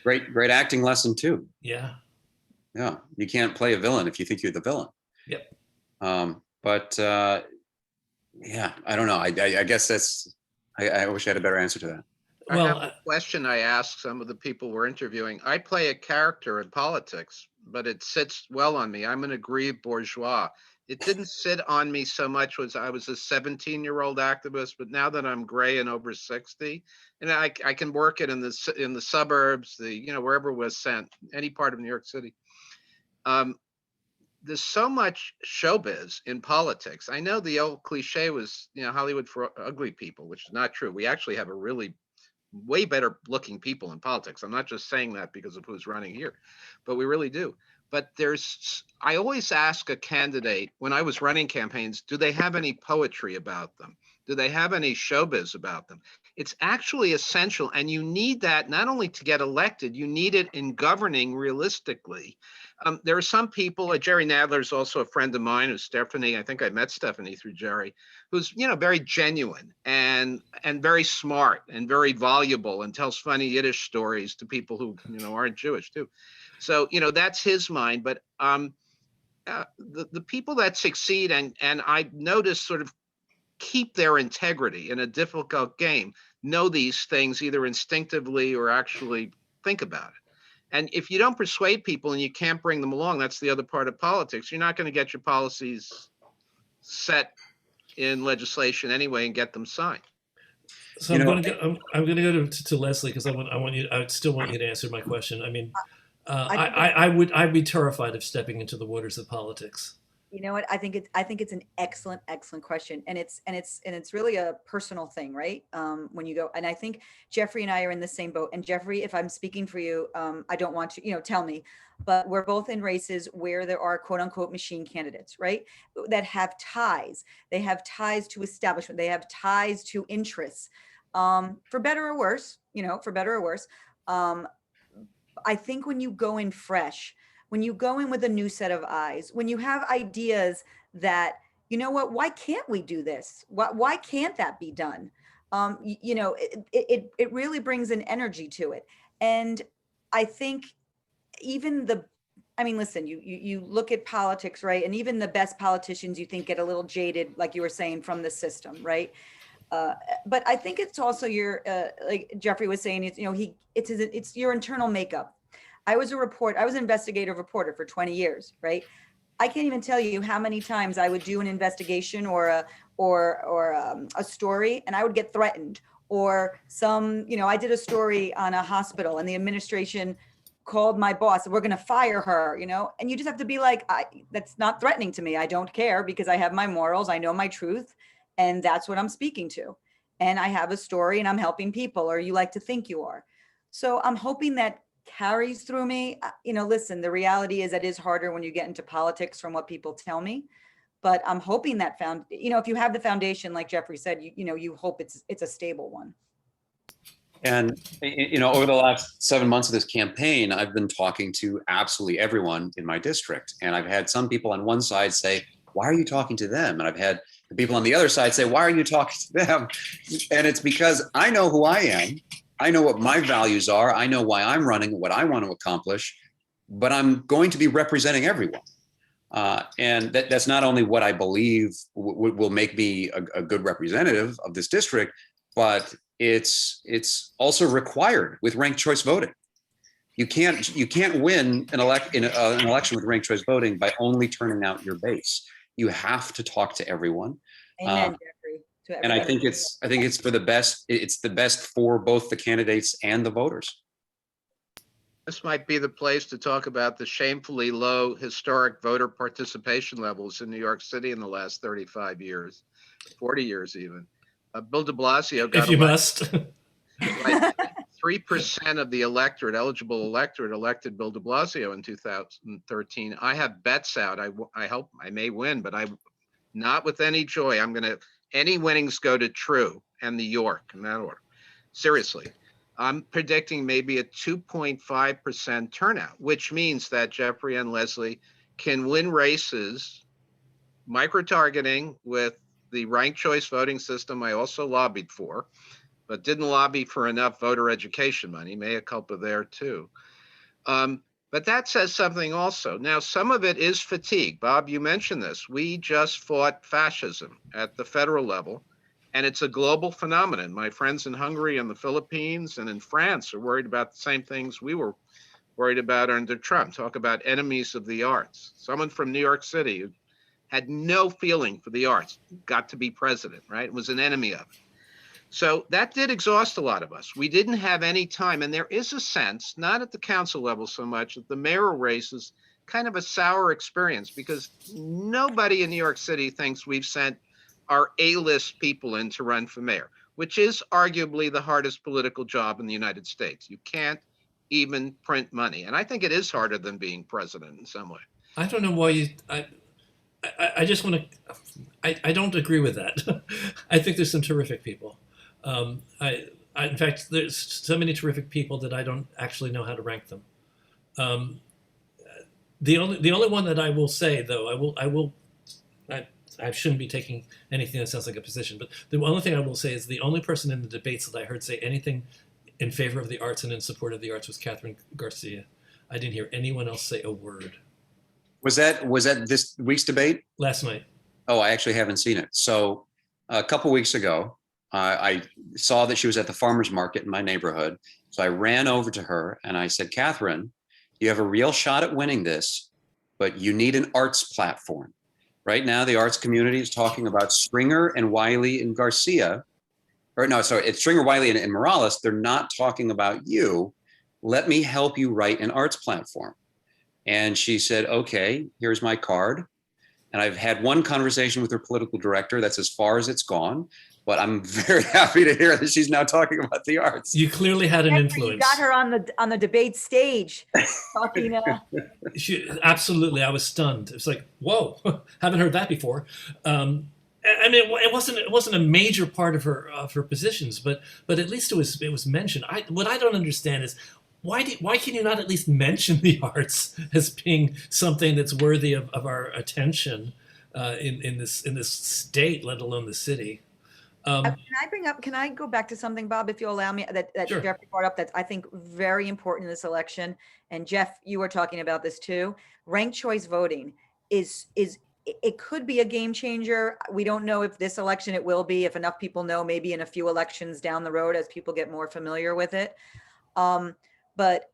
Great acting lesson too. Yeah. Yeah. You can't play a villain if you think you're the villain. Yep. Yeah, I don't know. I guess I wish I had a better answer to that. I have a question I asked some of the people we're interviewing. I play a character in politics, but it sits well on me. I'm an aggrieved bourgeois. It didn't sit on me so much as I was a 17-year-old activist, but now that I'm gray and over 60, and I can work it in the suburbs, wherever it was sent, any part of New York City. There's so much showbiz in politics. I know the old cliche was, Hollywood for ugly people, which is not true. We actually have a really way better looking people in politics. I'm not just saying that because of who's running here, but we really do. But I always ask a candidate when I was running campaigns, do they have any poetry about them? Do they have any showbiz about them? It's actually essential. And you need that not only to get elected, you need it in governing realistically. There are some people, Jerry Nadler is also a friend of mine, who's Stephanie. I think I met Stephanie through Jerry, who's, very genuine and very smart and very voluble and tells funny Yiddish stories to people who, aren't Jewish too. So, that's his mind. But the people that succeed and I've noticed sort of keep their integrity in a difficult game, know these things either instinctively or actually think about it. And if you don't persuade people and you can't bring them along, that's the other part of politics. You're not going to get your policies set in legislation anyway and get them signed. So I'm going to go to Leslie because I still want you to answer my question. I mean, I'd be terrified of stepping into the waters of politics. You know what? I think it's an excellent question, and it's really a personal thing, right? When you go, and I think Jeffrey and I are in the same boat. And Jeffrey, if I'm speaking for you, I don't want to, tell me, but we're both in races where there are quote unquote machine candidates, right? That have ties. They have ties to establishment. They have ties to interests, for better or worse. For better or worse. I think when you go in fresh, when you go in with a new set of eyes, when you have ideas that you know what, why can't we do this? Why can't that be done? It really brings an energy to it. And I think even listen, you look at politics, right? And even the best politicians, you think, get a little jaded, like you were saying, from the system, right? But I think it's also your, like Jeffrey was saying, it's your internal makeup. I was an investigative reporter for 20 years, right? I can't even tell you how many times I would do an investigation or a story, and I would get threatened, or I did a story on a hospital and the administration called my boss, we're going to fire her, and you just have to be like, that's not threatening to me. I don't care, because I have my morals. I know my truth, and that's what I'm speaking to. And I have a story and I'm helping people, or you like to think you are. So I'm hoping that carries through me. Listen, the reality is it is harder when you get into politics, from what people tell me, but I'm hoping that if you have the foundation, like Jeffrey said, you hope it's a stable one. And, over the last 7 months of this campaign, I've been talking to absolutely everyone in my district. And I've had some people on one side say, why are you talking to them? And I've had the people on the other side say, why are you talking to them? And it's because I know who I am. I know what my values are. I know why I'm running, what I want to accomplish, but I'm going to be representing everyone. And that's not only what I believe will make me a good representative of this district, but it's also required with ranked choice voting. You can't win an election with ranked choice voting by only turning out your base. You have to talk to everyone. Amen, Jeffrey. And I think it's for the best. It's the best for both the candidates and the voters. This might be the place to talk about the shamefully low historic voter participation levels in New York City in the last 35 years, 40 years even. Bill de Blasio got if you must. 3% of the eligible electorate elected Bill de Blasio in 2013. I have bets out. I hope I may win, but I'm not with any joy. Any winnings go to TRU and New York in that order. Seriously. I'm predicting maybe a 2.5% turnout, which means that Jeffrey and Leslie can win races, micro-targeting with the ranked choice voting system I also lobbied for, but didn't lobby for enough voter education money. Mea culpa there too. But that says something also. Now, some of it is fatigue. Bob, you mentioned this. We just fought fascism at the federal level, and it's a global phenomenon. My friends in Hungary and the Philippines and in France are worried about the same things we were worried about under Trump. Talk about enemies of the arts. Someone from New York City who had no feeling for the arts got to be president, right? Was an enemy of it. So that did exhaust a lot of us. We didn't have any time. And there is a sense, not at the council level so much, that the mayoral race is kind of a sour experience, because nobody in New York City thinks we've sent our A-list people in to run for mayor, which is arguably the hardest political job in the United States. You can't even print money. And I think it is harder than being president in some way. I don't know why I just want to, I don't agree with that. I think there's some terrific people. In fact, there's so many terrific people that I don't actually know how to rank them. The only one that I will say, though, I shouldn't be taking anything that sounds like a position, but the only thing I will say is the only person in the debates that I heard say anything in favor of the arts and in support of the arts was Catherine Garcia. I didn't hear anyone else say a word. Was that this week's debate? Last night. Oh, I actually haven't seen it. So a couple weeks ago, I saw that she was at the farmer's market in my neighborhood. So I ran over to her and I said, Catherine, you have a real shot at winning this, but you need an arts platform. Right now, the arts community is talking about Stringer and Wiley and Garcia. Or no, sorry, it's Stringer, Wiley, and Morales. They're not talking about you. Let me help you write an arts platform. And she said, okay, here's my card. And I've had one conversation with her political director. That's as far as it's gone. But I'm very happy to hear that she's now talking about the arts. You clearly had an influence. You got her on the debate stage talking. Absolutely, I was stunned. It's like, whoa, haven't heard that before. I mean, it wasn't a major part of her positions, but at least it was mentioned. What I don't understand is why can you not at least mention the arts as being something that's worthy of our attention? in this state, let alone the city. Can I go back to something, Bob, if you allow me, that Sure. Jeffrey brought up, that's I think very important in this election. And Jeff, you were talking about this too. Ranked choice voting it could be a game changer. We don't know if this election it will be, if enough people know, maybe in a few elections down the road as people get more familiar with it. But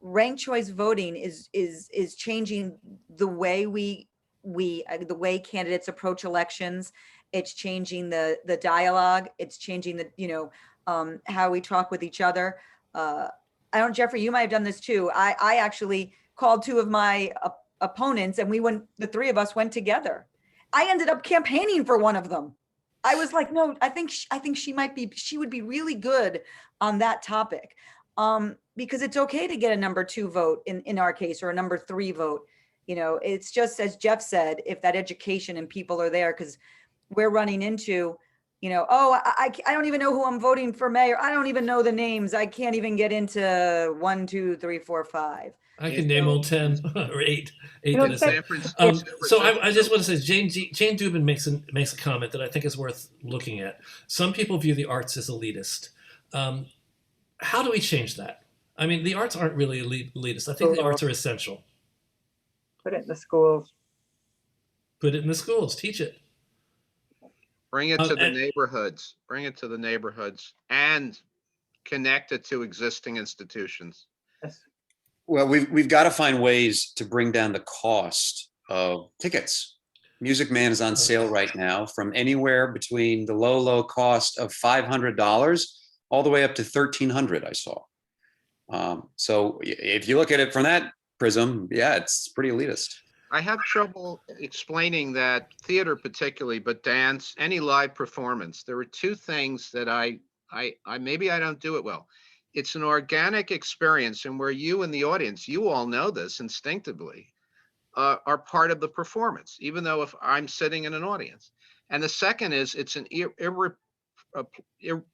ranked choice voting is changing the way the way candidates approach elections. It's changing the dialogue. It's changing how we talk with each other. Jeffrey, you might have done this too. I actually called two of my opponents and the three of us went together. I ended up campaigning for one of them. I was like, no, I think she would be really good on that topic. Because it's okay to get a number 2 vote in our case, or a number 3 vote. It's just, as Jeff said, if that education and people are there, because we're running into, I don't even know who I'm voting for mayor. I don't even know the names. I can't even get into 1, 2, 3, 4, 5. I can name all 10 or 8. know, That I San said. So I just want to say, Jane Dubin makes a comment that I think is worth looking at. Some people view the arts as elitist. How do we change that? I mean, the arts aren't really elitist. I think the arts are essential. Put it in the schools. Put it in the schools. Teach it. Bring it to the neighborhoods. Bring it to the neighborhoods and connect it to existing institutions. Yes. Well, we've got to find ways to bring down the cost of tickets. Music Man is on sale right now, from anywhere between the low cost of $500 all the way up to $1,300. I saw. So if you look at it from that prism, yeah, it's pretty elitist. I have trouble explaining that theater particularly, but dance, any live performance. There are two things that I maybe I don't do it well. It's an organic experience, and where you and the audience, you all know this instinctively, are part of the performance, even though if I'm sitting in an audience. And the second is it's an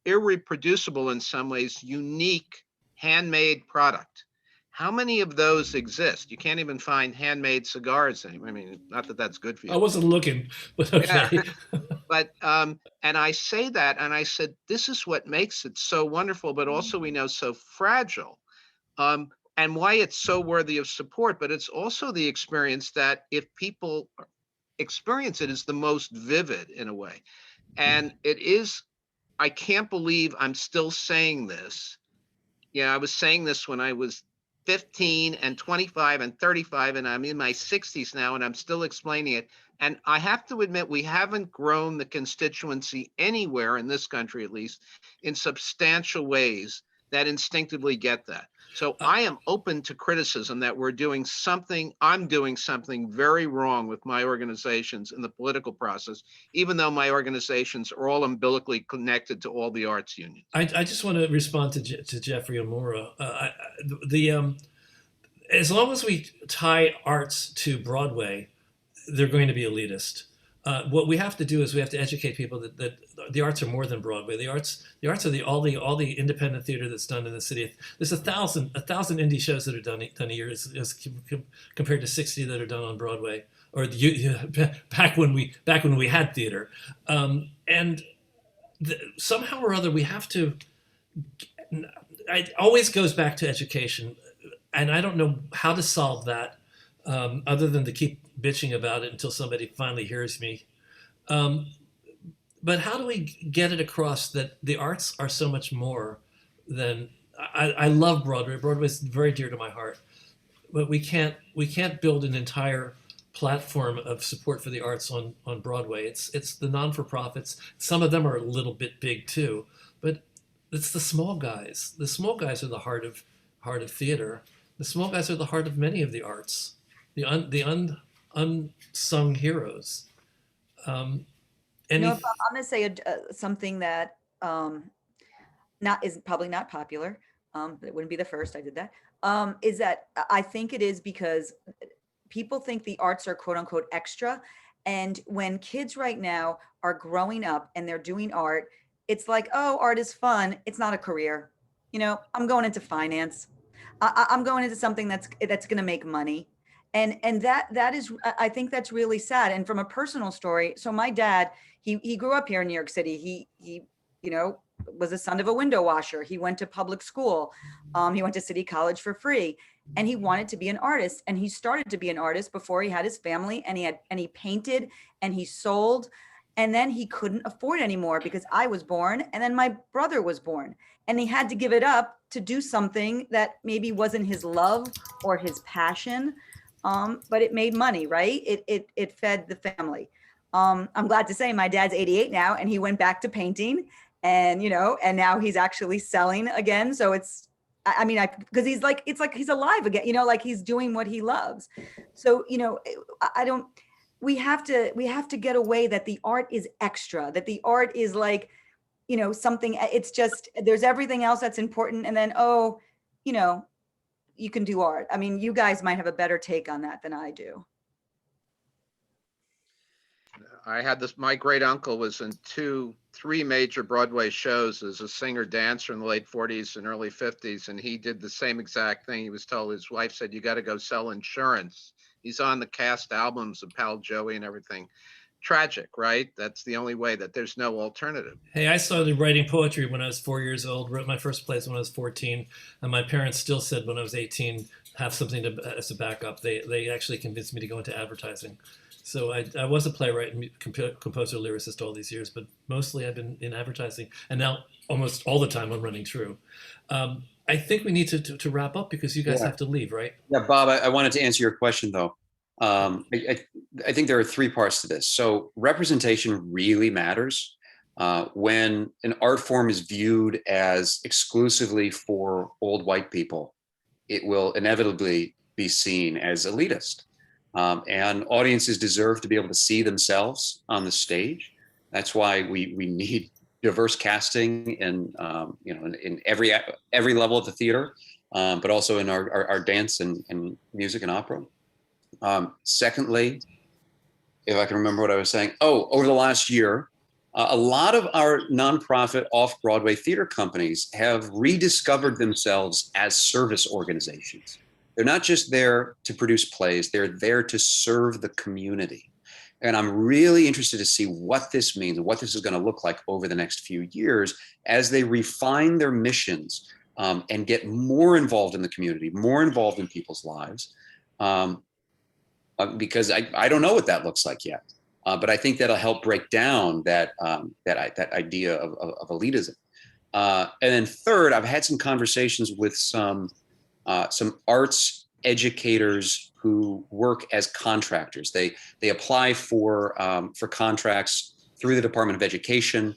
irreproducible, in some ways, unique handmade product. How many of those exist? You can't even find handmade cigars anymore. I mean, not that that's good for you. I wasn't looking, but okay. Yeah. But and I say that, and I said, this is what makes it so wonderful, but also we know so fragile, and why it's so worthy of support. But it's also the experience that if people experience it, is the most vivid in a way. And it is, I can't believe I'm still saying this. I was saying this when I was 15 and 25 and 35, and I'm in my 60s now, and I'm still explaining it. And I have to admit, we haven't grown the constituency anywhere in this country, at least, in substantial ways that instinctively get that. So I am open to criticism that I'm doing something very wrong with my organizations in the political process, even though my organizations are all umbilically connected to all the arts unions. I just want to respond to Jeffrey Omura. As long as we tie arts to Broadway, they're going to be elitist. What we have to do is we have to educate people that the arts are more than Broadway. The arts are all the independent theater that's done in the city. There's 1,000 indie shows that are done a year, as compared to 60 that are done on Broadway, or back when we had theater. Somehow or other we have to. It always goes back to education, and I don't know how to solve that. Other than to keep bitching about it until somebody finally hears me. But how do we get it across that the arts are so much more than, I love Broadway. Broadway is very dear to my heart, but we can't build an entire platform of support for the arts on Broadway. It's the non-for-profits. Some of them are a little bit big too, but it's the small guys. The small guys are the heart of theater. The small guys are the heart of many of the arts. The unsung heroes. I'm going to say something that is probably not popular, but it wouldn't be the first I did that, is that I think it is because people think the arts are quote unquote extra. And when kids right now are growing up and they're doing art, it's like, oh, art is fun. It's not a career. I'm going into finance. I'm going into something that's going to make money. And that is, I think that's really sad. And from a personal story, so my dad, he grew up here in New York City. He you know, was the son of a window washer. He went to public school. He went to City College for free, and he wanted to be an artist. And he started to be an artist before he had his family, and he painted and he sold. And then he couldn't afford anymore because I was born, and then my brother was born, and he had to give it up to do something that maybe wasn't his love or his passion. But it made money, right? It fed the family. I'm glad to say my dad's 88 now, and he went back to painting, and and now he's actually selling again. So it's, I mean, because he's like, it's like he's alive again, like he's doing what he loves. So I don't. We have to get away that the art is extra, that the art is like, something. It's just, there's everything else that's important, and then you can do art. I mean, you guys might have a better take on that than I do. I had this, my great uncle was in three major Broadway shows as a singer dancer in the late 40s and early 50s. And he did the same exact thing. He was told, his wife said, you got to go sell insurance. He's on the cast albums of Pal Joey and everything. Tragic, right? That's the only way, that there's no alternative. Hey, I started writing poetry when I was 4 years old, wrote my first plays when I was 14, and my parents still said when I was 18, have something as a backup. They actually convinced me to go into advertising. So I was a playwright and composer, lyricist all these years, but mostly I've been in advertising, and now almost all the time I'm running TRU. I think we need to wrap up because you guys have to leave, right? Yeah, Bob, I wanted to answer your question though. I think there are three parts to this. So representation really matters. When an art form is viewed as exclusively for old white people, it will inevitably be seen as elitist. And audiences deserve to be able to see themselves on the stage. That's why we need diverse casting in every level of the theater, but also in our dance and music and opera. Secondly, if I can remember what I was saying, over the last year, a lot of our nonprofit off-Broadway theater companies have rediscovered themselves as service organizations. They're not just there to produce plays, they're there to serve the community. And I'm really interested to see what this means and what this is going to look like over the next few years as they refine their missions and get more involved in the community, more involved in people's lives. Because I don't know what that looks like yet. But I think that'll help break down that idea of elitism. And then third, I've had some conversations with some arts educators who work as contractors. They apply for contracts through the Department of Education,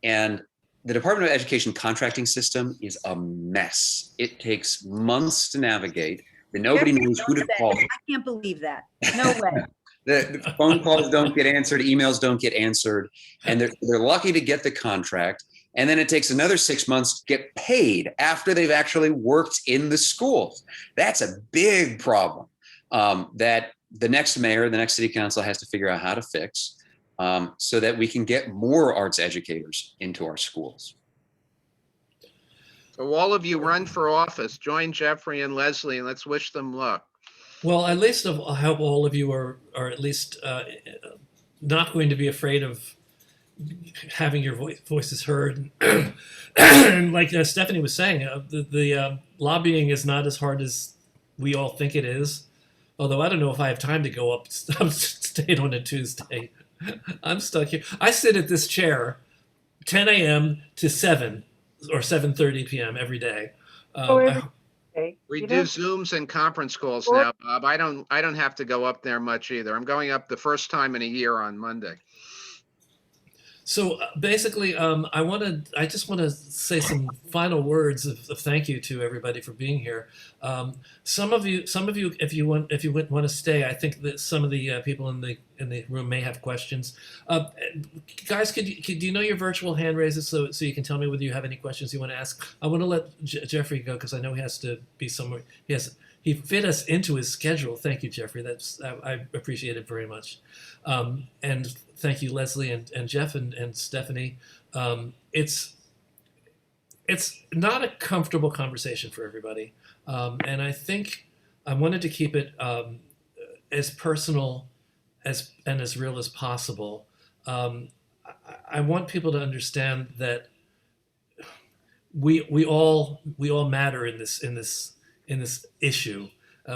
and the Department of Education contracting system is a mess. It takes months to navigate. Nobody knows who to call. I can't believe that. No way. The phone calls don't get answered, emails don't get answered, and they're lucky to get the contract. And then it takes another 6 months to get paid after they've actually worked in the schools. That's a big problem that the next mayor, the next city council has to figure out how to fix so that we can get more arts educators into our schools. So all of you run for office, join Jeffrey and Leslie, and let's wish them luck. Well, at least I hope all of you are at least not going to be afraid of having your voices heard. And like Stephanie was saying, the lobbying is not as hard as we all think it is. Although I don't know if I have time to go upstate on a Tuesday. I'm stuck here. I sit at this chair 10 a.m. to 7 or 7:30 p.m. every day. We do Zooms and conference calls now, Bob. I don't have to go up there much either. I'm going up the first time in a year on Monday. So basically, I just want to say some final words of thank you to everybody for being here. Some of you, if you want to stay, I think that some of the people in the room may have questions. Guys, do you know your virtual hand raises so you can tell me whether you have any questions you want to ask? I want to let Jeffrey go because I know he has to be somewhere. He fit us into his schedule. Thank you, Jeffrey. I appreciate it very much. And thank you, Leslie and Jeff and Stephanie. It's not a comfortable conversation for everybody. And I think I wanted to keep it as personal and as real as possible. I want people to understand that we all matter in this issue.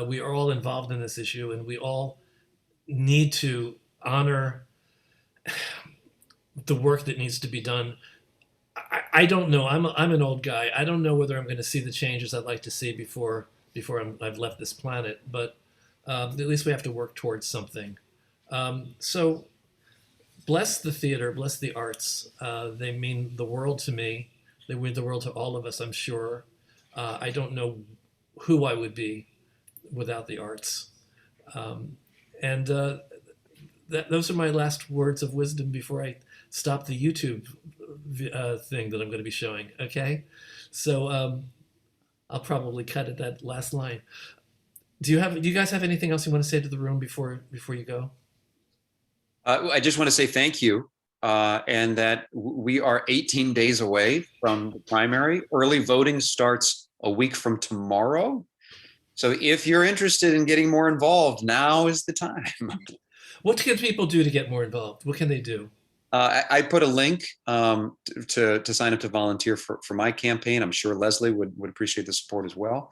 We are all involved in this issue, and we all need to honor the work that needs to be done. I don't know. I'm an old guy. I don't know whether I'm going to see the changes I'd like to see before I've left this planet. But at least we have to work towards something. So bless the theater, bless the arts. They mean the world to me. They mean the world to all of us, I'm sure. I don't know who I would be without the arts. Those are my last words of wisdom before I stop the YouTube thing that I'm going to be showing. Okay, so I'll probably cut at that last line. Do you guys have anything else you want to say to the room before you go? I just want to say thank you, and that we are 18 days away from the primary. Early voting starts a week from tomorrow. So if you're interested in getting more involved, now is the time. What can people do to get more involved? What can they do? I put a link to sign up to volunteer for my campaign. I'm sure Leslie would appreciate the support as well.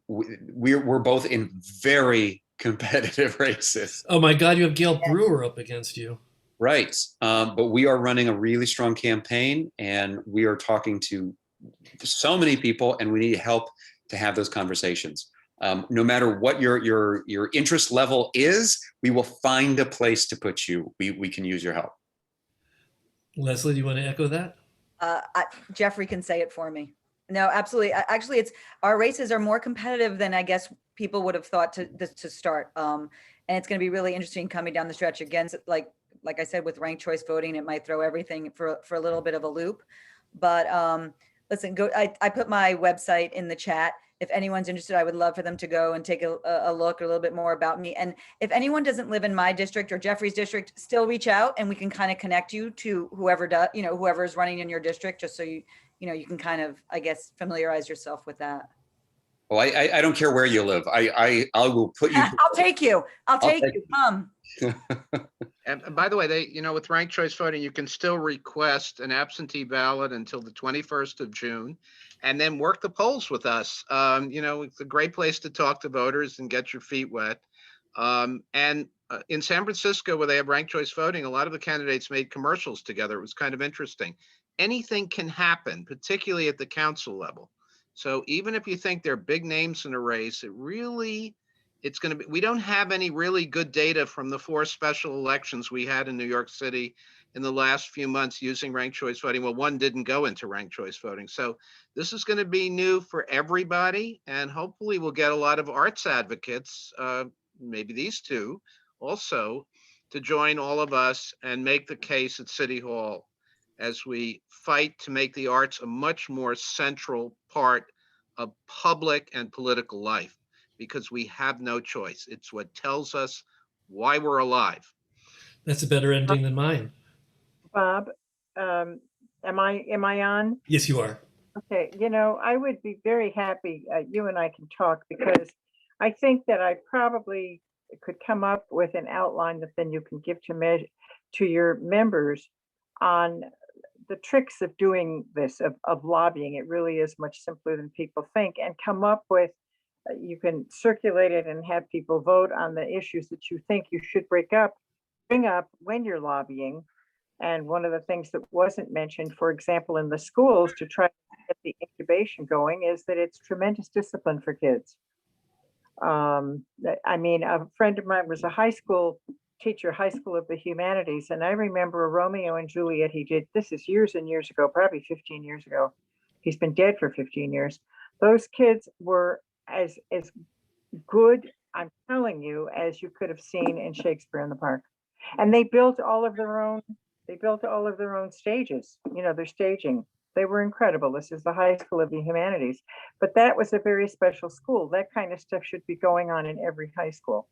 We're both in very competitive races. Oh my God, you have Gail Brewer up against you. Right. But we are running a really strong campaign, and we are talking to so many people, and we need help to have those conversations. No matter what your interest level is, we will find a place to put you. We can use your help. Leslie, do you want to echo that? Jeffrey can say it for me. No, absolutely. Actually, our races are more competitive than I guess people would have thought to start. And it's going to be really interesting coming down the stretch. Again, like I said, with ranked choice voting, it might throw everything for a little bit of a loop. But listen, I put my website in the chat. If anyone's interested, I would love for them to go and take a look, a little bit more about me. And if anyone doesn't live in my district or Jeffrey's district, still reach out and we can kind of connect you to whoever does, whoever is running in your district, just so you can kind of, I guess, familiarize yourself with that. Well, I don't care where you live. I will put you. I'll take you. I'll take you. Come. And by the way, with ranked choice voting, you can still request an absentee ballot until the 21st of June, and then work the polls with us. It's a great place to talk to voters and get your feet wet. And in San Francisco, where they have ranked choice voting, a lot of the candidates made commercials together. It was kind of interesting. Anything can happen, particularly at the council level. So even if you think they're big names in a race, it's going to be, we don't have any really good data from the 4 special elections we had in New York City in the last few months using ranked choice voting. Well, one didn't go into ranked choice voting. So this is going to be new for everybody. And hopefully we'll get a lot of arts advocates, maybe these two also, to join all of us and make the case at City Hall as we fight to make the arts a much more central part of public and political life, because we have no choice. It's what tells us why we're alive. That's a better ending than mine. Bob, am I on? Yes, you are. Okay, I would be very happy, you and I can talk, because I think that I probably could come up with an outline that then you can give to your members on the tricks of doing this, of lobbying. It really is much simpler than people think, and come up with, you can circulate it and have people vote on the issues that you think you should bring up when you're lobbying. And one of the things that wasn't mentioned, for example, in the schools to try to get the incubation going, is that it's tremendous discipline for kids. I mean, a friend of mine was a high school teacher, High School of the Humanities, and I remember a Romeo and Juliet he did. This is years and years ago, probably 15 years ago. He's been dead for 15 years. Those kids were as good, I'm telling you, as you could have seen in Shakespeare in the Park. And they built all of their own stages, their staging. They were incredible. This is the High School of the Humanities. But that was a very special school. That kind of stuff should be going on in every high school.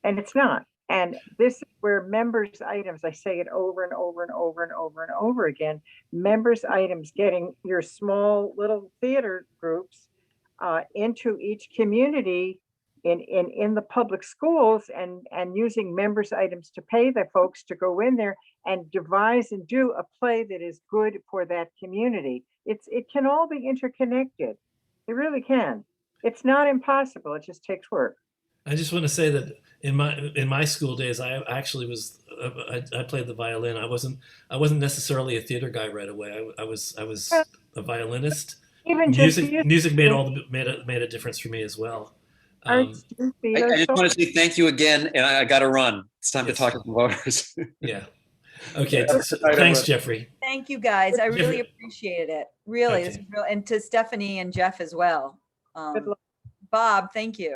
And it's not. And this is where members' items, I say it over and over and over and over and over again, members' items, getting your small little theater groups into each community in the public schools and using members' items to pay the folks to go in there and devise and do a play that is good for that community. It can all be interconnected. It really can. It's not impossible. It just takes work. I just want to say that in my school days, I actually was I played the violin. I wasn't necessarily a theater guy right away. I was a violinist. Even just Music made a difference for me as well. arts, I just want to say thank you again, and I got to run. It's time to talk to the voters. Yeah. Okay. Yeah. Thanks, Jeffrey. Thank you, guys. I really Jeffrey. appreciated it. Really, Okay. this is real, and to Stephanie and Jeff as well. Good luck. Bob, thank you.